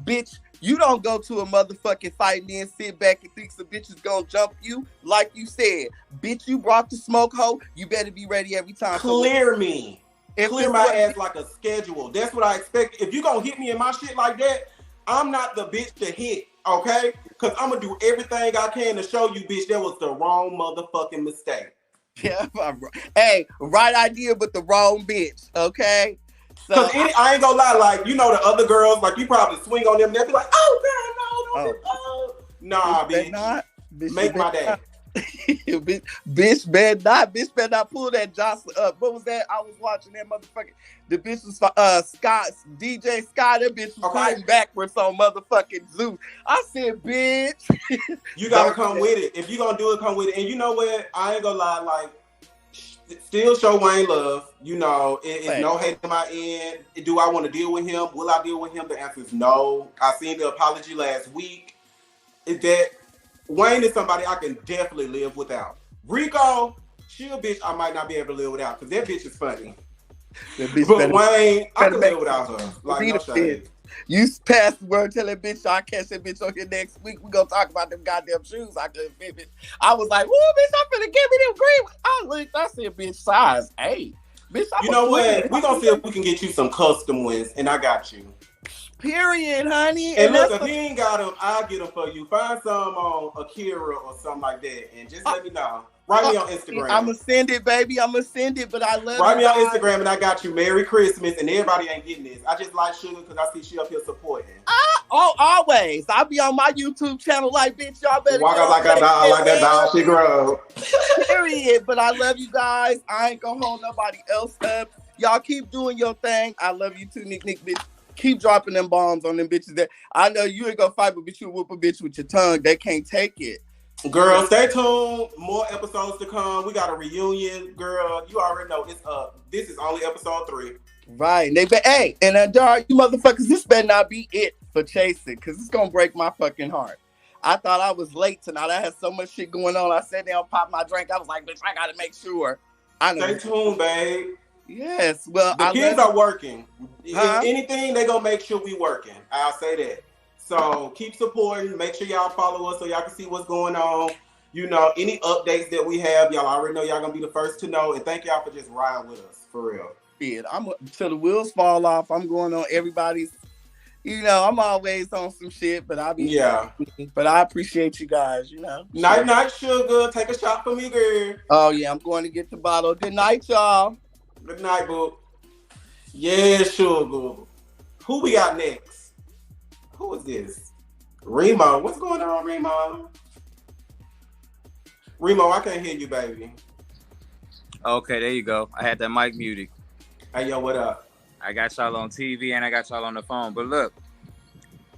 Bitch, you don't go to a motherfucking fight and then sit back and think some bitches gonna jump you. Like you said, bitch, you brought the smoke hoe. You better be ready every time. Clear me. Clear my ass like a schedule. That's what I expect. If you gonna hit me in my shit like that, I'm not the bitch to hit, okay? Because I'm gonna do everything I can to show you, bitch, that was the wrong motherfucking mistake. Yeah, hey, right idea, but the wrong bitch, okay? Because I ain't gonna lie, like, you know the other girls, like, you probably swing on them, they'll be like, oh, girl, no. Nah, bitch. Make my day. bitch better not pull that Jocelyn up. What was that? I was watching that motherfucking. The bitch was DJ Scott. That bitch was fighting backwards on motherfucking Zeus. I said, bitch. You gotta come with it. If you gonna do it, come with it. And you know what? I ain't gonna lie, like, still show Wayne love. You know, it's no hate on my end. Do I want to deal with him? Will I deal with him? The answer is no. I seen the apology last week. Is that Wayne is somebody I can definitely live without. Rico, she a bitch I might not be able to live without because that bitch is funny. But Wayne, I can live without her. Like, no shade. You pass the word, tell that bitch I'll catch that bitch on here next week. We gonna talk about them goddamn shoes I couldn't fit, bitch. I was like, whoa, bitch, I'm finna give me them green. I looked, I said, bitch, size 8. Bitch, you know what? We gonna see if we can get you some custom ones, and I got you. Period, honey. And look, if he ain't got them, I'll get them for you. Find some on Akira or something like that, and just let me know. Write me on Instagram. I'ma send it, baby. I'ma send it, but I love Write me on Instagram, and I got you. Merry Christmas, and everybody ain't getting this. I just like Sugar because I see she up here supporting. Always. I'll be on my YouTube channel like, bitch, y'all better walk out like a dog, like that dog she grow. Period. But I love you guys. I ain't gonna hold nobody else up. Y'all keep doing your thing. I love you too, Nick, bitch. Keep dropping them bombs on them bitches that I know you ain't gonna fight, but bitch, you whoop a bitch with your tongue. They can't take it. Girl, stay tuned. More episodes to come. We got a reunion, girl. You already know it's up. This is only episode 3. Right. Hey, and Dar, you motherfuckers, this better not be it for chasing, because it's gonna break my fucking heart. I thought I was late tonight. I had so much shit going on. I sat down, popped my drink. I was like, bitch, I gotta make sure. I know. Stay tuned, babe. Yes. Well, the kids are working. If anything, they gonna make sure we working. I'll say that. So keep supporting. Make sure y'all follow us so y'all can see what's going on. You know, any updates that we have, y'all already know y'all gonna be the first to know. And thank y'all for just riding with us, for real. Yeah, I'm till the wheels fall off. I'm going on everybody's. You know, I'm always on some shit, but I'll be But I appreciate you guys. You know. Night, Sugar. Take a shot for me, girl. Oh yeah, I'm going to get the bottle. Good night, y'all. Good night, boo. Yeah, Sugar. Who we got next? Who is this? Remo. What's going on, Remo? Remo, I can't hear you, baby. Okay, there you go. I had that mic muted. Hey, yo, what up? I got y'all on TV and I got y'all on the phone. But look,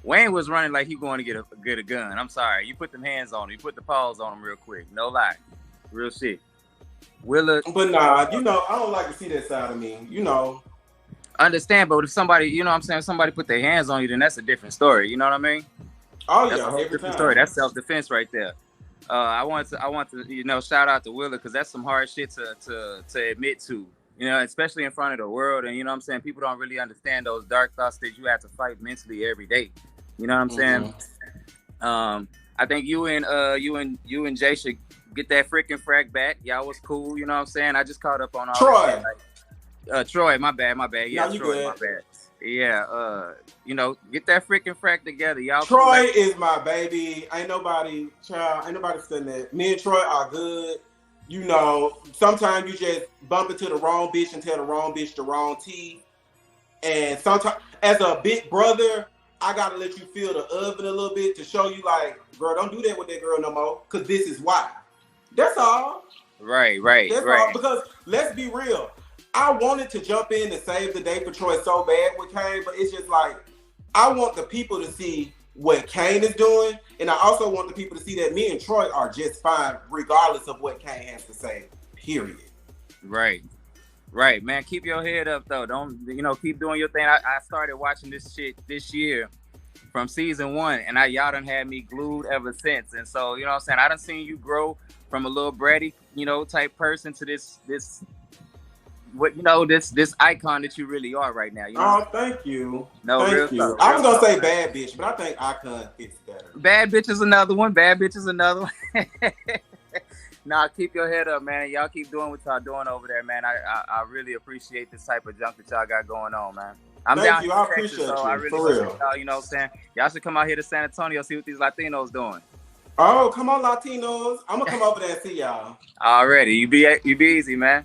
Wayne was running like he going to get a gun. I'm sorry. You put them hands on him. You put the paws on him real quick. No lie. Real shit. Willa. But nah, you know, I don't like to see that side of me. You know. Understand, but if somebody, you know what I'm saying, somebody put their hands on you, then that's a different story. You know what I mean? Oh, that's yeah. a different story. That's self-defense right there. I want to, you know, shout out to Willa because that's some hard shit to admit to, you know, especially in front of the world. And you know what I'm saying? People don't really understand those dark thoughts that you have to fight mentally every day. You know what I'm saying? I think you and Jay should get that freaking frack back. Y'all was cool. You know what I'm saying? I just caught up on all Troy. Troy, my bad. Yeah, no, Troy, my bad. Yeah, you know, get that freaking frack together, y'all. Troy is my baby. Ain't nobody saying that. Me and Troy are good. You know, sometimes you just bump into the wrong bitch and tell the wrong bitch the wrong tea. And sometimes, as a big brother, I gotta let you feel the oven a little bit to show you, like, girl, don't do that with that girl no more, because this is why. That's all. Right. That's all. Because let's be real. I wanted to jump in and save the day for Troy so bad with Cain, but it's just like, I want the people to see what Cain is doing, and I also want the people to see that me and Troy are just fine, regardless of what Cain has to say, period. Right, man. Keep your head up though. Don't keep doing your thing. I started watching this shit this year from season 1, and y'all done had me glued ever since. And so, you know what I'm saying? I done seen you grow from a little bratty, type person to this icon that you really are right now. Oh, thank you. No, thank you. I was gonna say bad bitch, but I think icon fits better. Bad bitch is another one. Nah, keep your head up, man. Y'all keep doing what y'all doing over there, man. I really appreciate this type of junk that y'all got going on, man. I'm Thank down you. here I in Texas, appreciate so you. I really For real. y'all, you know what I'm saying? Y'all should come out here to San Antonio, see what these Latinos doing. Oh, come on, Latinos. I'm gonna come over there and see y'all. Already. You be easy, man.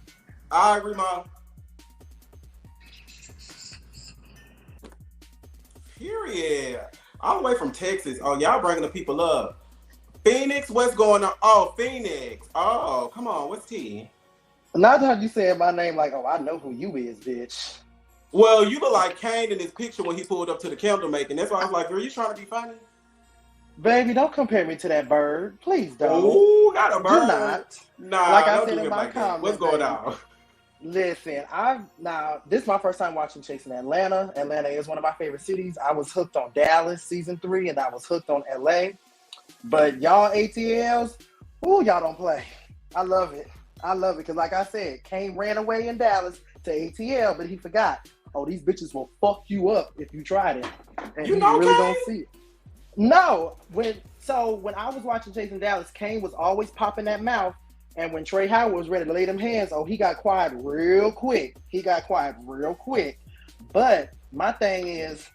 I agree, Mom. Period. All the way from Texas. Oh, y'all bringing the people up. Phoenix, what's going on? Oh, Phoenix. Oh, come on. What's T? Not how you saying my name like, oh, I know who you is, bitch. Well, you look like Cain in his picture when he pulled up to the candle making. That's why I was like, girl, you trying to be funny? Baby, don't compare me to that bird. Please don't. Ooh, not a bird. Do not. Nah, like I don't said do in him my like that. comment, What's going baby, on? Listen, this is my first time watching Chasing Atlanta. Atlanta is one of my favorite cities. I was hooked on Dallas season 3, and I was hooked on LA. But y'all ATLs, ooh, y'all don't play. I love it. Because like I said, Cain ran away in Dallas to ATL, but he forgot. Oh, these bitches will fuck you up if you tried it. And you know really Cain? don't see it. No. When I was watching Chasing Dallas, Cain was always popping that mouth. And when Trey Howard was ready to lay them hands, he got quiet real quick. But my thing is,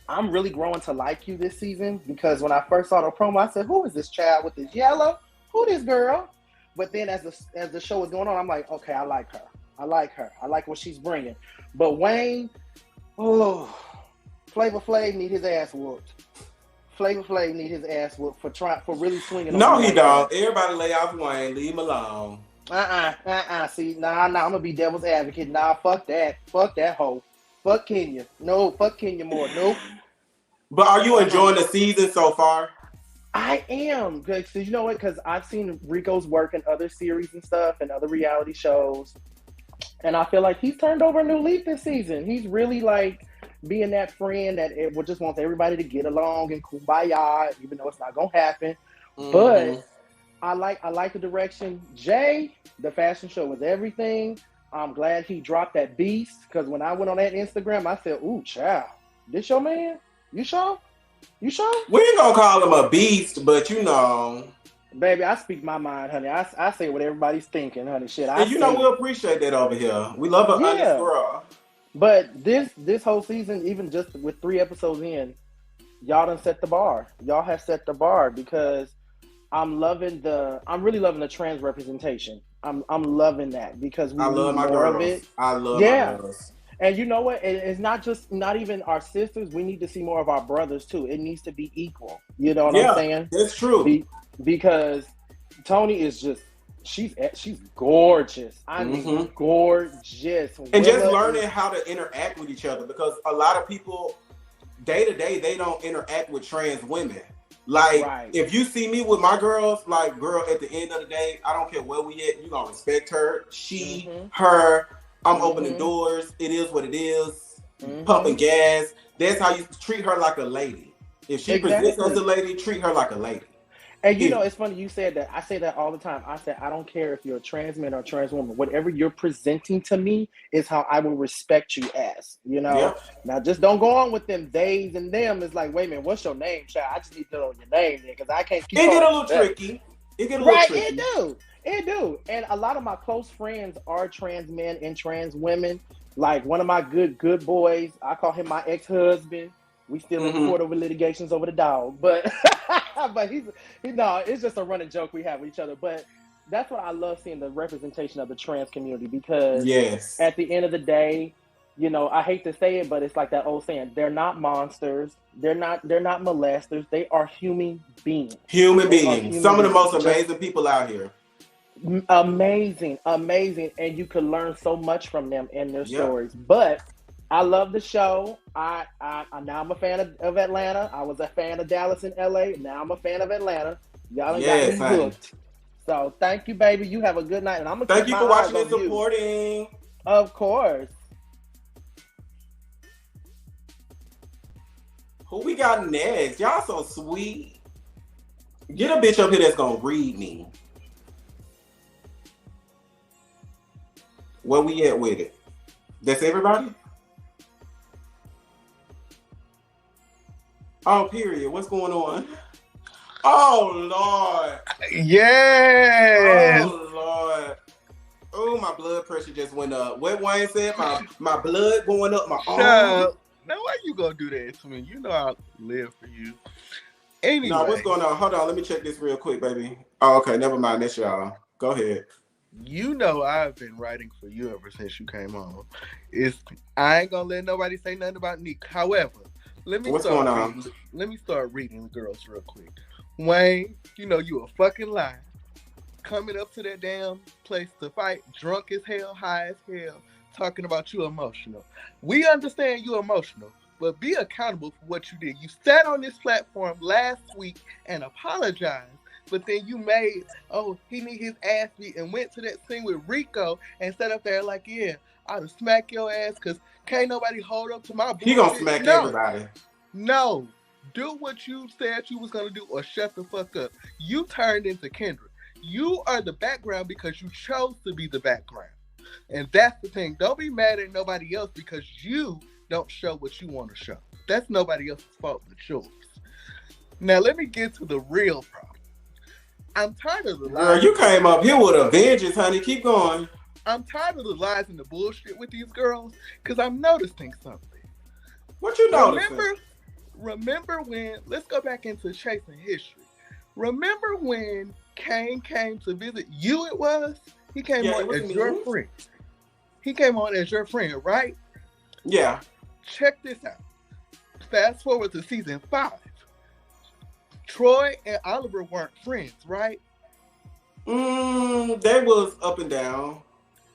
I'm really growing to like you this season because when I first saw the promo, I said, who is this child with this yellow? Who this girl? But then as the show was going on, I'm like, okay, I like her. I like what she's bringing. But Wayne, Flavor Flav need his ass whooped. Flavor Flav need his ass whooped for really swinging. No, he don't. Everybody lay off Wayne. Leave him alone. See, I'm gonna be devil's advocate. Nah, fuck that. Fuck that hoe. Fuck Kenya. No, fuck Kenya more. Nope. But are you enjoying the season so far? I am. Because you know what? Because I've seen Rico's work in other series and stuff and other reality shows. And I feel like he's turned over a new leaf this season. He's really like being that friend that just wants everybody to get along and kumbaya, even though it's not gonna happen. Mm-hmm. But I like the direction. Jae, the fashion show was everything. I'm glad he dropped that beast because when I went on that Instagram, I said, "Ooh, child, this your man? You sure? You sure?" We ain't gonna call him a beast, but you know. Baby, I speak my mind, honey. I say what everybody's thinking, honey. Shit, and you know we appreciate that over here. We love an honest girl. But this whole season, even just with 3 episodes in, y'all done set the bar. Y'all have set the bar because I'm really loving the trans representation. I'm loving that because we need more of it. I love my girls. And you know what? It's not even our sisters. We need to see more of our brothers too. It needs to be equal. You know what I'm saying? That's true. Because Toni is just she's gorgeous. I mean, gorgeous. And just learning how to interact with each other because a lot of people day to day they don't interact with trans women. Like if you see me with my girls, like girl, at the end of the day, I don't care where we at, you gonna respect her. She, her, I'm opening doors. It is what it is. Pumping gas. That's how you treat her like a lady. If she presents as a lady, treat her like a lady. And you know, it's funny you said that. I say that all the time. I said, I don't care if you're a trans man or a trans woman. Whatever you're presenting to me is how I will respect you as, you know? Yeah. Now, just don't go on with them theys and them. It's like, wait a minute, what's your name, child? I just need to know your name then because I can't keep It get a little tricky. It get a little tricky. It do. And a lot of my close friends are trans men and trans women. Like one of my good boys, I call him my ex-husband. We still in court over litigations over the dog, but it's just a running joke we have with each other. But that's what I love seeing, the representation of the trans community, because at the end of the day, you know, I hate to say it, but it's like that old saying: they're not monsters, they're not molesters, they are human beings. Human beings. Some of the most amazing people out here. Amazing, and you could learn so much from them and their stories. But I love the show. Now I'm a fan of Atlanta. I was a fan of Dallas and LA. Now I'm a fan of Atlanta. Y'all got me hooked. So thank you, baby. You have a good night, and I'm gonna thank keep you my for watching eyes and on you. supporting. Of course. Who we got next? Y'all so sweet. Get a bitch up here that's gonna read me. Where we at with it? That's everybody? Oh, period. What's going on? Oh, Lord. Yes. Oh, Lord. Oh, my blood pressure just went up. What Wayne said, my blood going up, my arm. Now, why you gonna do that to me? You know I live for you. Anyway. No, what's going on? Hold on. Let me check this real quick, baby. Oh, okay. Never mind. That's y'all. Go ahead. You know I've been writing for you ever since you came on. I ain't gonna let nobody say nothing about Nick. However, What's going on? Let me start reading the girls real quick. Wayne, you know you a fucking lie. Coming up to that damn place to fight, drunk as hell, high as hell, talking about you emotional. We understand you emotional, but be accountable for what you did. You sat on this platform last week and apologized, but then you made, he need his ass beat and went to that scene with Rico and sat up there like, yeah, I'd have smacked your ass because can't nobody hold up to my bullshit. He gonna smack everybody. No. Do what you said you was gonna do or shut the fuck up. You turned into Kendra. You are the background because you chose to be the background. And that's the thing. Don't be mad at nobody else because you don't show what you want to show. That's nobody else's fault but yours. Now let me get to the real problem. I'm tired of the lies. Girl, you came up here with a vengeance, honey. Keep going. I'm tired of the lies and the bullshit with these girls because I'm noticing something. What you noticing? Remember when, let's go back into chasing history. Remember when Cain came to visit you, it was? He came on as your friend. He came on as your friend, right? Yeah. Check this out. Fast forward to season 5. Troy and Oliver weren't friends, right? They was up and down.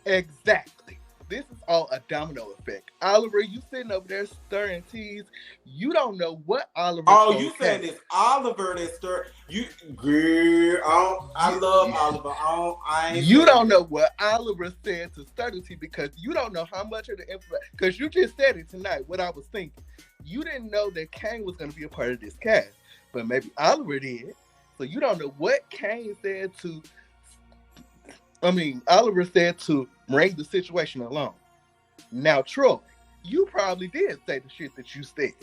Exactly. This is all a domino effect. Oliver, you sitting over there stirring teas. You don't know what Oliver. Oh, you saying it's Oliver that stir? You, girl, I love Oliver. You don't know what Oliver said to stir the tea because you don't know how much of the influence. Because you just said it tonight. What I was thinking, you didn't know that Cain was going to be a part of this cast, but maybe Oliver did. So you don't know what Cain said to. Oliver said to bring the situation along. Now, Troy, you probably did say the shit that you said,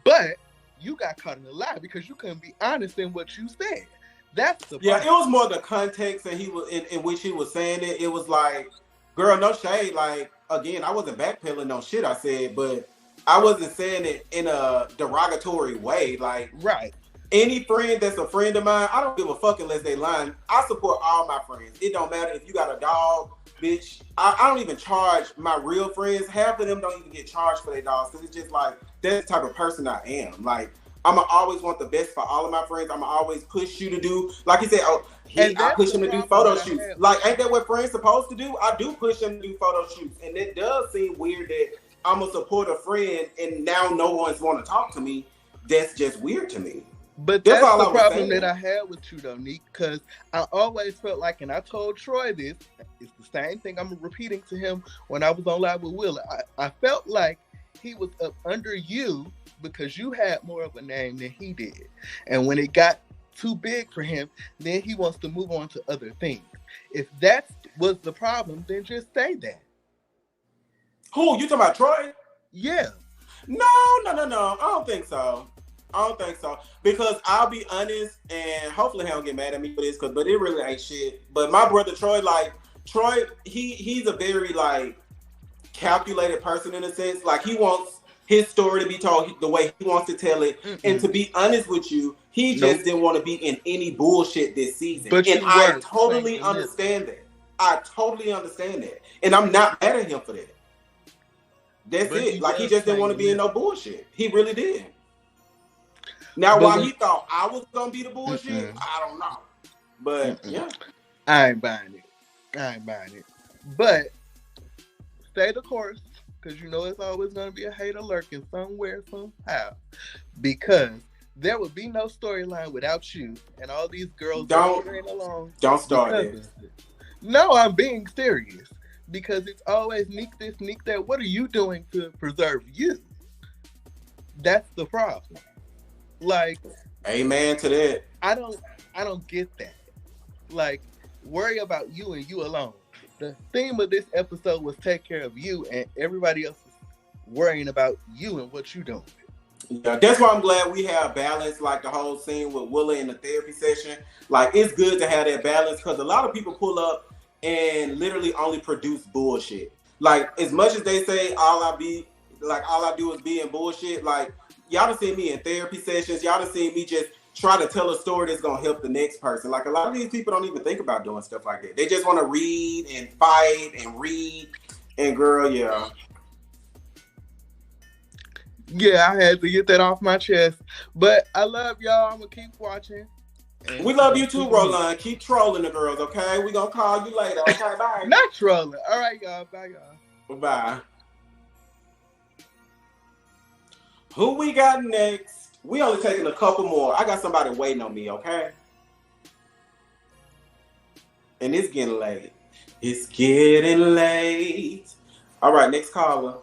but you got caught in a lie because you couldn't be honest in what you said. That's the problem. It was more the context that he was in which he was saying it. It was like, girl, no shade. Like, again, I wasn't backpedaling no shit I said, but I wasn't saying it in a derogatory way. Like, right. Any friend that's a friend of mine, I don't give a fuck unless they lying. I support all my friends. It don't matter if you got a dog, bitch. I don't even charge my real friends. Half of them don't even get charged for their dogs because it's just like, that's the type of person I am. Like, I'ma always want the best for all of my friends. I'ma always push you to do, like he said, I push him to do photo shoots. Like, ain't that what friends supposed to do? I do push him to do photo shoots. And it does seem weird that I'ma support a friend and now no one's want to talk to me. That's just weird to me. But that's the problem that I had with you, Dominique, because I always felt like, and I told Troy this, it's the same thing I'm repeating to him when I was on live with Willa. I felt like he was up under you because you had more of a name than he did. And when it got too big for him, then he wants to move on to other things. If that was the problem, then just say that. Who? You talking about Troy? Yeah. No. I don't think so. Because I'll be honest, and hopefully he don't get mad at me for this, but it really ain't shit. But my brother Troy, he's a very calculated person in a sense. Like, he wants his story to be told the way he wants to tell it. Mm-hmm. And to be honest with you, he just didn't want to be in any bullshit this season. But I totally understand that. And I'm not mad at him for that. That's it. Like, he just didn't want to be in no bullshit. He really did. Now, why he thought I was gonna be the bullshit, I don't know. But yeah, I ain't buying it. But stay the course, because you know it's always gonna be a hater lurking somewhere, somehow. Because there would be no storyline without you, and all these girls don't start it. No, I'm being serious because it's always Nick this, Nick that. What are you doing to preserve you? That's the problem. Like, amen to that. I don't get that. Like, worry about you and you alone. The theme of this episode was take care of you, and everybody else is worrying about you and what you doing. Yeah, that's why I'm glad we have balance, like the whole scene with Willa in the therapy session. Like, it's good to have that balance because a lot of people pull up and literally only produce bullshit. Like, as much as they say all I do is be in bullshit, like, y'all done seen me in therapy sessions, y'all done seen me just try to tell a story that's gonna help the next person. Like, a lot of these people don't even think about doing stuff like that. They just want to read and fight and read. And girl, yeah. Yeah, I had to get that off my chest. But I love y'all. I'm gonna keep watching. We love you too, Roland. Keep trolling the girls, okay? We gonna call you later. Okay, bye. Not trolling. All right, y'all. Bye, y'all. Bye. Who we got next? We only taking a couple more. I got somebody waiting on me, okay? And it's getting late. It's getting late. All right, next caller.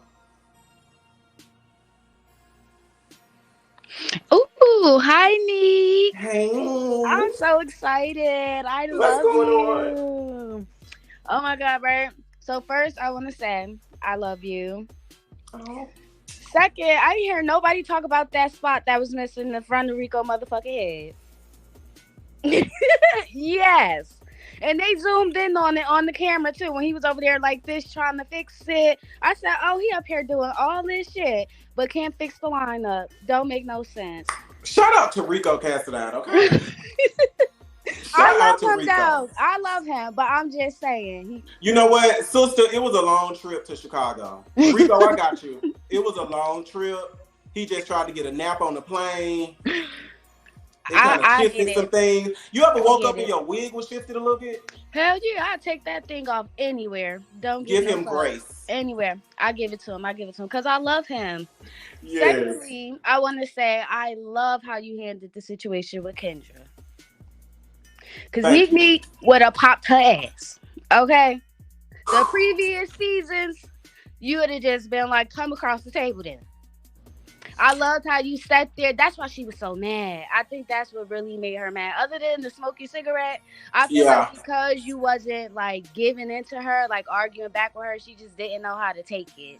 Ooh, hi, Nick. Hey. I'm so excited. I love you. Oh my God, Bert. So first, I want to say I love you. Oh. Second, I didn't hear nobody talk about that spot that was missing in the front of Rico motherfucking head. Yes. And they zoomed in on it on the camera too when he was over there like this trying to fix it. I said, oh, he up here doing all this shit, but can't fix the lineup. Don't make no sense. Shout out to Rico Cassadine, okay? I love him though. I love him, but I'm just saying. You know what, sister? It was a long trip to Chicago. Rico, I got you. It was a long trip. He just tried to get a nap on the plane. It kind of shifted some things. You ever woke up and your wig was shifted a little bit? Hell yeah, I take that thing off anywhere. Don't give him grace. Anywhere, I give it to him. Because I love him. Yes. Secondly, I want to say I love how you handled the situation with Kendra. Because Meek would have popped her ass. Okay? The previous seasons, you would have just been like, come across the table then. I loved how you sat there. That's why she was so mad. I think that's what really made her mad. Other than the smoky cigarette, I feel like because you wasn't like giving into her, like arguing back with her, she just didn't know how to take it.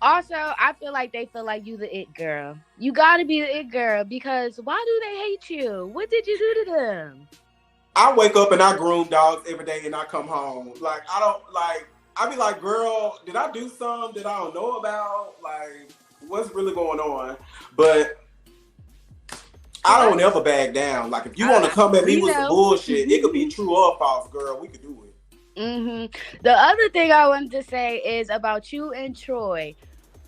Also, I feel like they feel like you the it girl. You gotta be the it girl because why do they hate you? What did you do to them? I wake up and I groom dogs every day and I come home. Like, I be like, girl, did I do something that I don't know about? Like, what's really going on? But I don't ever back down. Like, if you want to come at me with some bullshit, it could be true or false, girl. We could do it. Mm-hmm. The other thing I wanted to say is about you and Troy.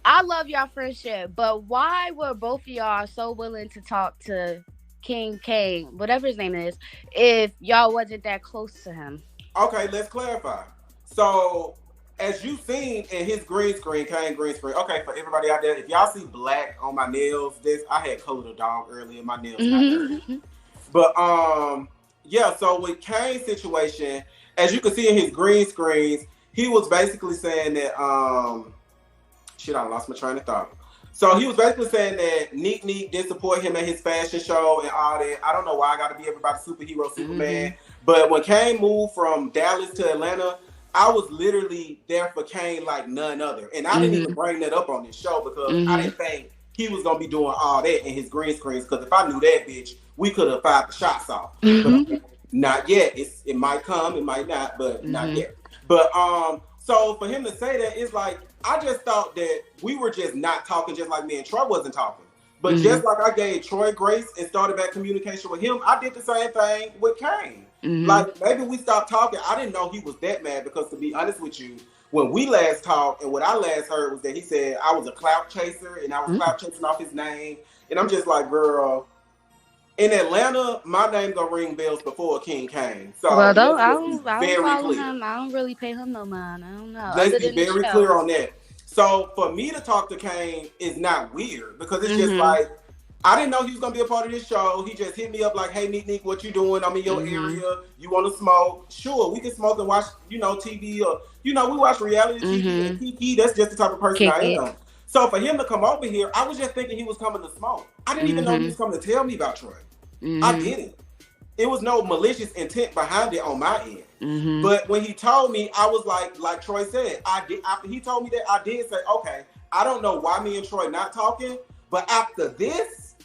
I love y'all friendship, but why were both of y'all so willing to talk to Cain, whatever his name is, if y'all wasn't that close to him? Okay, let's clarify. So, as you seen in his green screen, Cain green screen. Okay, for everybody out there, if y'all see black on my nails, I had colored a dog earlier. My nails not dirty. But yeah. So with Cain's situation, as you can see in his green screens, he was basically saying that shit. I lost my train of thought. So he was basically saying that Neek didn't support him at his fashion show and all that. I don't know why I got to be everybody's superhero, Superman. But when Cain moved from Dallas to Atlanta, I was literally there for Cain like none other. And I didn't even bring that up on this show because I didn't think he was going to be doing all that in his green screens. Because if I knew that, bitch, we could have fired the shots off. But not yet. It might come, it might not, but not yet. But so for him to say that, it's like, I just thought that we were just not talking just like me and Troy wasn't talking. But just like I gave Troy grace and started back communication with him, I did the same thing with Cain. Like, maybe we stopped talking. I didn't know he was that mad because, to be honest with you, when we last talked and what I last heard was that he said I was a clout chaser and I was clout chasing off his name. And I'm just like, girl, in Atlanta, my name gonna ring bells before King Cain. So I don't follow him. I don't really pay him no mind. I don't know. Let's be very clear on that. So for me to talk to Cain is not weird because it's just like, I didn't know he was gonna be a part of this show. He just hit me up like, "Hey, Nick, what you doing? I'm in your area. You want to smoke? Sure, we can smoke and watch, TV or we watch reality TV and Kiki. That's just the type of person I am. So for him to come over here, I was just thinking he was coming to smoke. I didn't even know he was coming to tell me about Troy. I didn't. It was no malicious intent behind it on my end. But when he told me, I was like Troy said, he told me that, I did say, okay, I don't know why me and Troy not talking, but after this,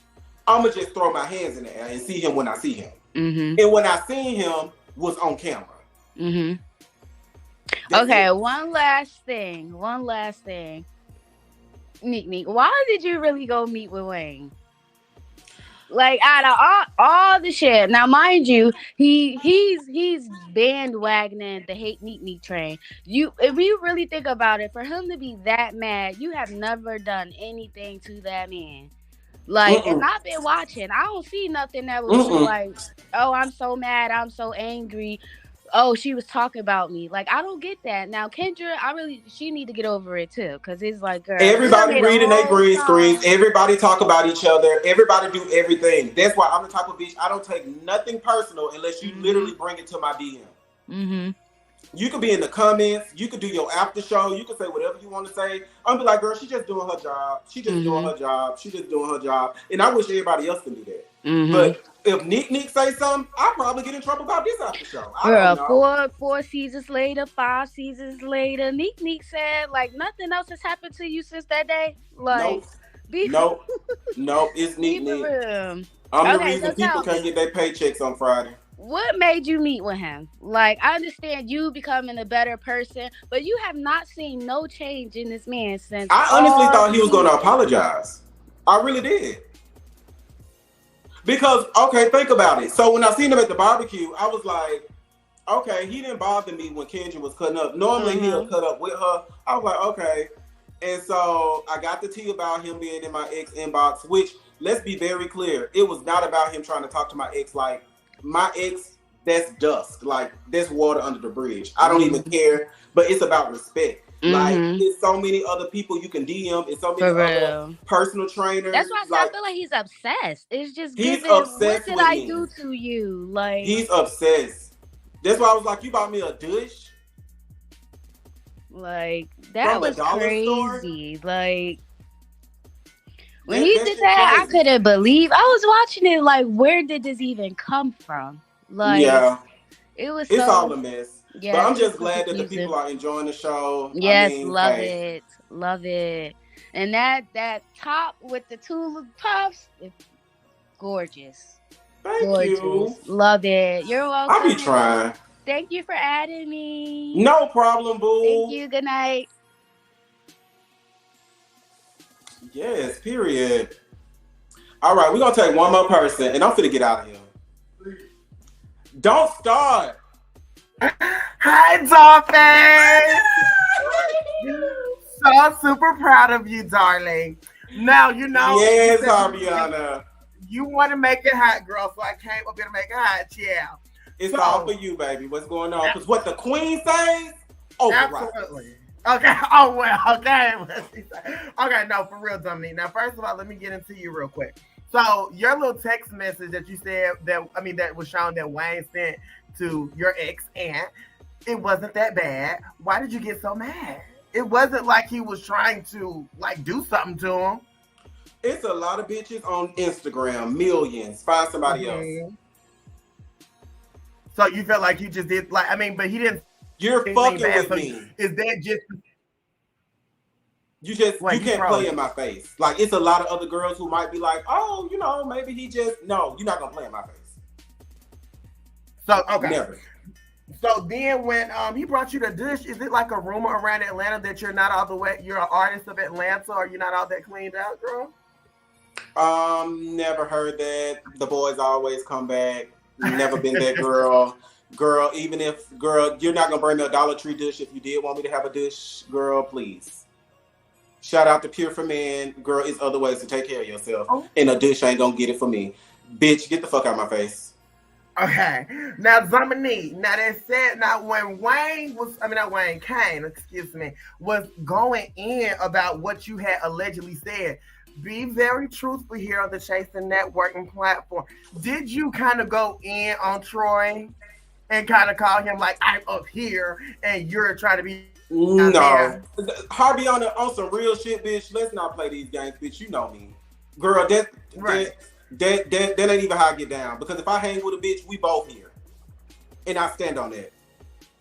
I'm going to just throw my hands in the air and see him when I see him. And when I seen him was on camera. Okay, one last thing. Nick, why did you really go meet with Wayne? Like, out of all the shit. Now, mind you, he's bandwagoning the hate Nick train. If you really think about it, for him to be that mad, you have never done anything to that man. Like, and I've been watching. I don't see nothing that was like, oh, I'm so mad, I'm so angry. Oh, she was talking about me. Like, I don't get that. Now, Kendra, she need to get over it too, because it's like, girl, everybody reading their green screens. Everybody talk about each other. Everybody do everything. That's why I'm the type of bitch. I don't take nothing personal unless you literally bring it to my DM. You could be in the comments. You could do your after show. You could say whatever you want to say. I'm be like, girl, she just doing her job. She just doing her job. She just doing her job. And I wish everybody else can do that. But if Nick say something, I'll probably get in trouble about this after show. Girl, 4 seasons later, 5 seasons later, Nick said, like, nothing else has happened to you since that day. Like, nope, it's Nick. I'm the reason people can't get their paychecks on Friday. What made you meet with him? Like, I understand you becoming a better person, but you have not seen no change in this man since. I honestly thought he was going to apologize. I really did. Because, okay, think about it. So when I seen him at the barbecue, I was like, okay, he didn't bother me when Kendra was cutting up. Normally he'll cut up with her. I was like, okay. And so I got the tea about him being in my ex inbox, which, let's be very clear, it was not about him trying to talk to my ex. Like, my ex, that's dust. Like, there's water under the bridge. I don't even care, but it's about respect. Like, there's so many other people you can DM. It's so many other personal trainers. That's why I feel like he's obsessed. It's just what did I do to you? Like, he's obsessed. That's why I was like, you bought me a dish? Like, that was crazy. Like, when he did that, I couldn't believe. I was watching it like, where did this even come from? Like, it's all a mess. Yeah, but I'm just glad that the people are enjoying the show. Yes, love it. And that top with the tulip puffs, it's gorgeous. Thank you. Love it. You're welcome. I'll be trying. Thank you for adding me. No problem, boo. Thank you. Good night. Yes, period. All right, we're going to take one more person, and I'm finna get out of here. Don't start. Hi, Dolphin. So super proud of you, darling. Now, Yes, Ariana. You want to make it hot, girl, so I came up here to make it hot, yeah. It's all for you, baby. What's going on? Because what the queen says, absolutely. Okay. Oh, well, okay. Okay, no, for real, Dominique. Now, first of all, let me get into you real quick. So, your little text message that you said that was shown that Wayne sent to your ex-aunt, it wasn't that bad. Why did you get so mad? It wasn't like he was trying to, like, do something to him. It's a lot of bitches on Instagram, millions. Find somebody else. So you felt like you just did, like, I mean, but he didn't. You're fucking with me. Is that just? You can't play in my face. Like, it's a lot of other girls who might be like, oh, maybe he just. No, you're not gonna play in my face. So okay. Never. So then when he brought you the dish, is it like a rumor around Atlanta that you're not all the way, you're an artist of Atlanta, or you're not all that cleaned out, girl? Never heard that. The boys always come back. Never been that girl. Girl, even if, you're not gonna bring me a Dollar Tree dish. If you did want me to have a dish, girl, please. Shout out to Pure for Men. Girl, it's other ways to take care of yourself. And a dish ain't gonna get it for me. Bitch, get the fuck out of my face. Okay. Now, Dominique, when Cain, was going in about what you had allegedly said, be very truthful here on the Chasing Networking platform. Did you kind of go in on Troy and kind of call him like, I'm up here and you're trying to be no. Harvey on some real shit, bitch. Let's not play these games, bitch. You know me. Girl, that ain't even how I get down. Because if I hang with a bitch, we both here. And I stand on that.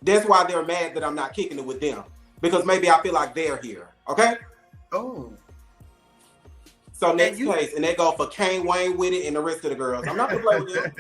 That's why they're mad that I'm not kicking it with them. Because maybe I feel like they're here. Okay? Oh. So next case, and they go for Cain Wayne with it and the rest of the girls. I'm not gonna play with them.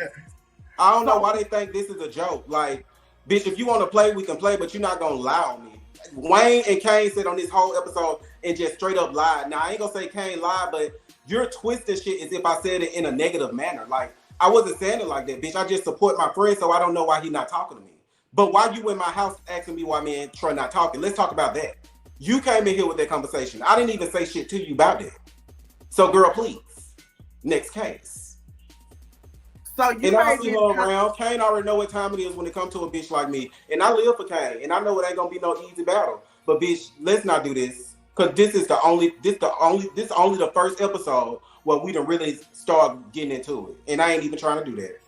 I don't know why they think this is a joke. Like, bitch, if you want to play, we can play, but you're not gonna lie on me. Wayne and Cain said on this whole episode and just straight up lied. Now I ain't gonna say Cain lied, but you're twisting shit as if I said it in a negative manner. Like, I wasn't saying it like that, bitch. I just support my friend, so I don't know why he not talking to me. But why you in my house asking me why me and Troy not talking? Let's talk about that. You came in here with that conversation. I didn't even say shit to you about that. So, girl, please. Next case. So you and I see her around. Cain already know what time it is when it comes to a bitch like me. And I live for Cain. And I know it ain't gonna be no easy battle. But bitch, let's not do this. Cause this is only the first episode where we done really start getting into it. And I ain't even trying to do that.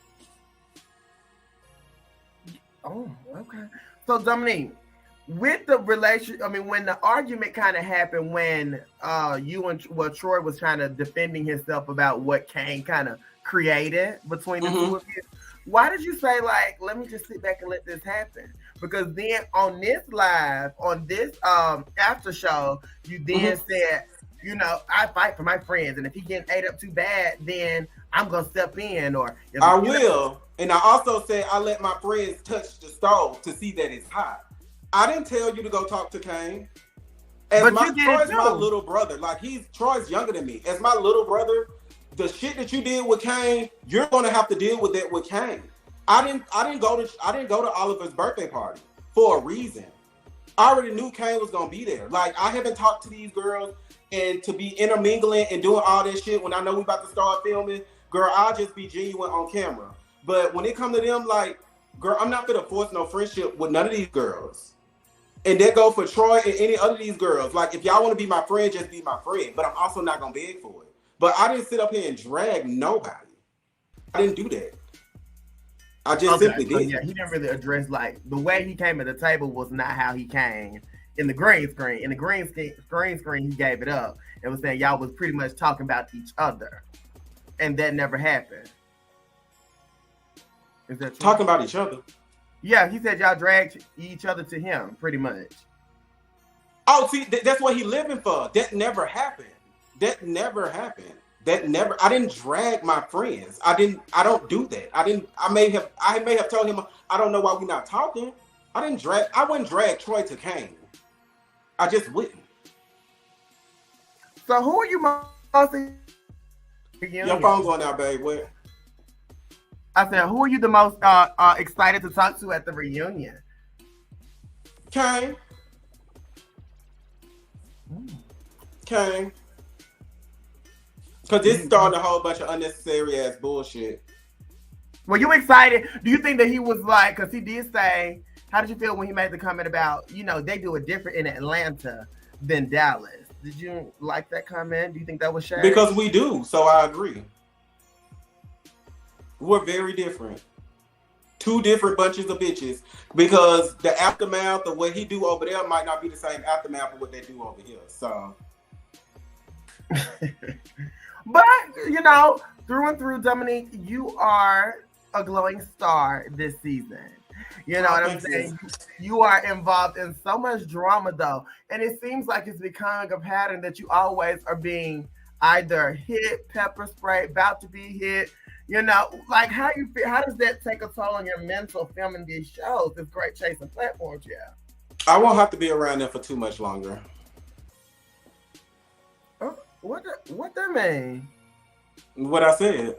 Oh, okay. So Dominique, with the when the argument kind of happened when Troy was kind of defending himself about what Cain kind of created between the two of you, why did you say, like, let me just sit back and let this happen? Because then on this live, on this after show, you then said, you know, I fight for my friends, and if he getting ate up too bad, then I'm gonna step in, or I will. And I also said I let my friends touch the stove to see that it's hot. I didn't tell you to go talk to Cain. Troy's my little brother. Like, Troy's younger than me. As my little brother, the shit that you did with Cain, you're gonna have to deal with that with Cain. I didn't go to Oliver's birthday party for a reason. I already knew Cain was gonna be there. Like, I haven't talked to these girls, and to be intermingling and doing all that shit when I know we about to start filming, girl, I'll just be genuine on camera. But when it comes to them, like, girl, I'm not gonna force no friendship with none of these girls. And that go for Troy and any other of these girls. Like, if y'all want to be my friend, just be my friend. But I'm also not gonna beg for it. But I didn't sit up here and drag nobody. I didn't do that. I just simply did. Yeah, he didn't really address, like, the way he came to the table was not how he came in the green screen. In the green screen, he gave it up and was saying y'all was pretty much talking about each other. And that never happened. Is that true? Talking about each other? Yeah, he said y'all dragged each other to him, pretty much. Oh, see, that's what he living for. That never happened. That never happened. I didn't drag my friends. I don't do that. I may have told him, I don't know why we're not talking. I wouldn't drag Troy to Cain. I just wouldn't. So who are you most Your phone going out, babe. Where? I said, who are you the most excited to talk to at the reunion? Cain. Cain. Because this started a whole bunch of unnecessary ass bullshit. Were you excited? Do you think that he was like, because he did say, how did you feel when he made the comment about, you know, they do it different in Atlanta than Dallas? Did you like that comment? Do you think that was shady? Because we do, so I agree. We're very different. Two different bunches of bitches. Because the aftermath of what he do over there might not be the same aftermath of what they do over here. So. But, you know, through and through, Dominique, you are a glowing star this season. You know what I'm saying? You are involved in so much drama, though. And it seems like it's becoming a pattern that you always are being either hit, pepper spray, about to be hit. You know, like, how you feel? How does that take a toll on your mental filming these shows? It's great chasing platforms, yeah. I won't have to be around them for too much longer. What that mean? What I said.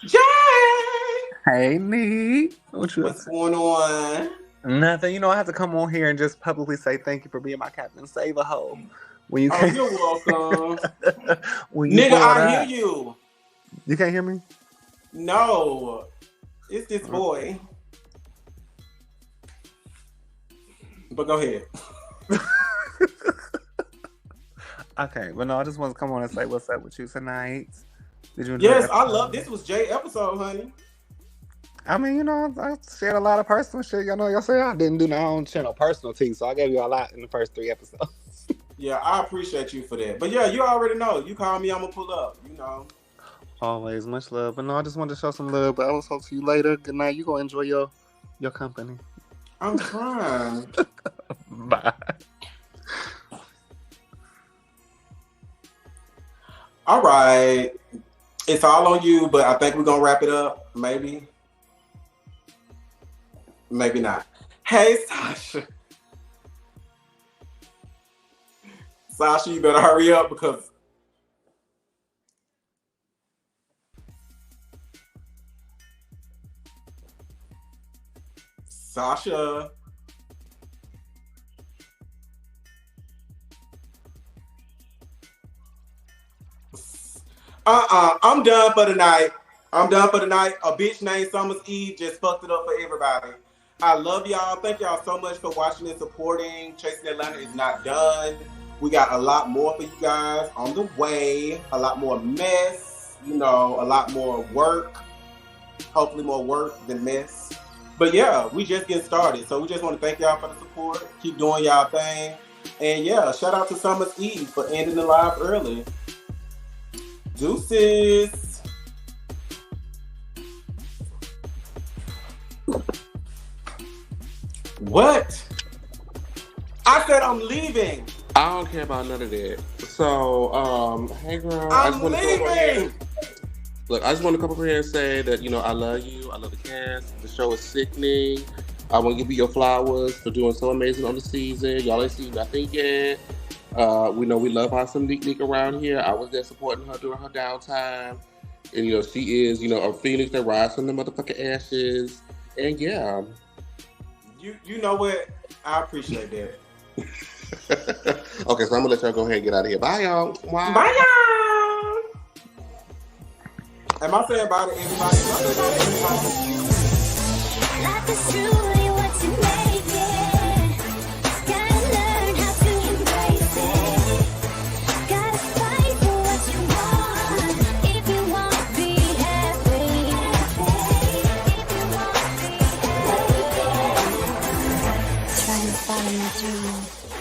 Jay! Hey, Nee. What's going on? Nothing. You know, I have to come on here and just publicly say thank you for being my Captain Save-A-Ho. When you came... you're welcome. Nigga, I hear you. You can't hear me? No. It's this boy. But go ahead. Okay, but no, I just want to come on and say what's up with you tonight. Did you enjoy Yes, I love this. Was Jae episode, honey. I mean, you know, I shared a lot of personal shit. Y'all know, y'all say I didn't do my own channel personal tea, so I gave you a lot in the first 3 episodes. Yeah, I appreciate you for that. But yeah, you already know. You call me, I'm gonna pull up. You know. Always much love. But no, I just wanted to show some love. But I will talk to you later. Good night. You gonna enjoy your company. I'm trying. Bye. All right. It's all on you, but I think we're gonna wrap it up. Maybe. Maybe not. Hey, Sasha. Sasha, you better hurry up because Sasha. I'm done for the night. A bitch named Summer's Eve just fucked it up for everybody. I love y'all. Thank y'all so much for watching and supporting. Chasing Atlanta is not done. We got a lot more for you guys on the way. A lot more mess. You know, a lot more work. Hopefully more work than mess. But yeah, we just getting started. So we just want to thank y'all for the support. Keep doing y'all thing. And yeah, shout out to Summer's Eve for ending the live early. Deuces. What? I said I'm leaving. I don't care about none of that. So, hey girl. I'm leaving. Look, I just want to come up here and say that, you know, I love you. I love the cast. The show is sickening. I want to give you your flowers for doing so amazing on the season. Y'all ain't seen nothing yet. We know we love our some Nick around here. I was there supporting her during her downtime. And, you know, she is, you know, a phoenix that rises from the motherfucking ashes. And yeah. You know what? I appreciate that. Okay, so I'm going to let y'all go ahead and get out of here. Bye, y'all. Wow. Bye, y'all. Am I saying bye to everybody? Life is truly what you make it. Gotta learn how to embrace it. Gotta fight for what you want. If you want to be happy. Trying to follow my dream.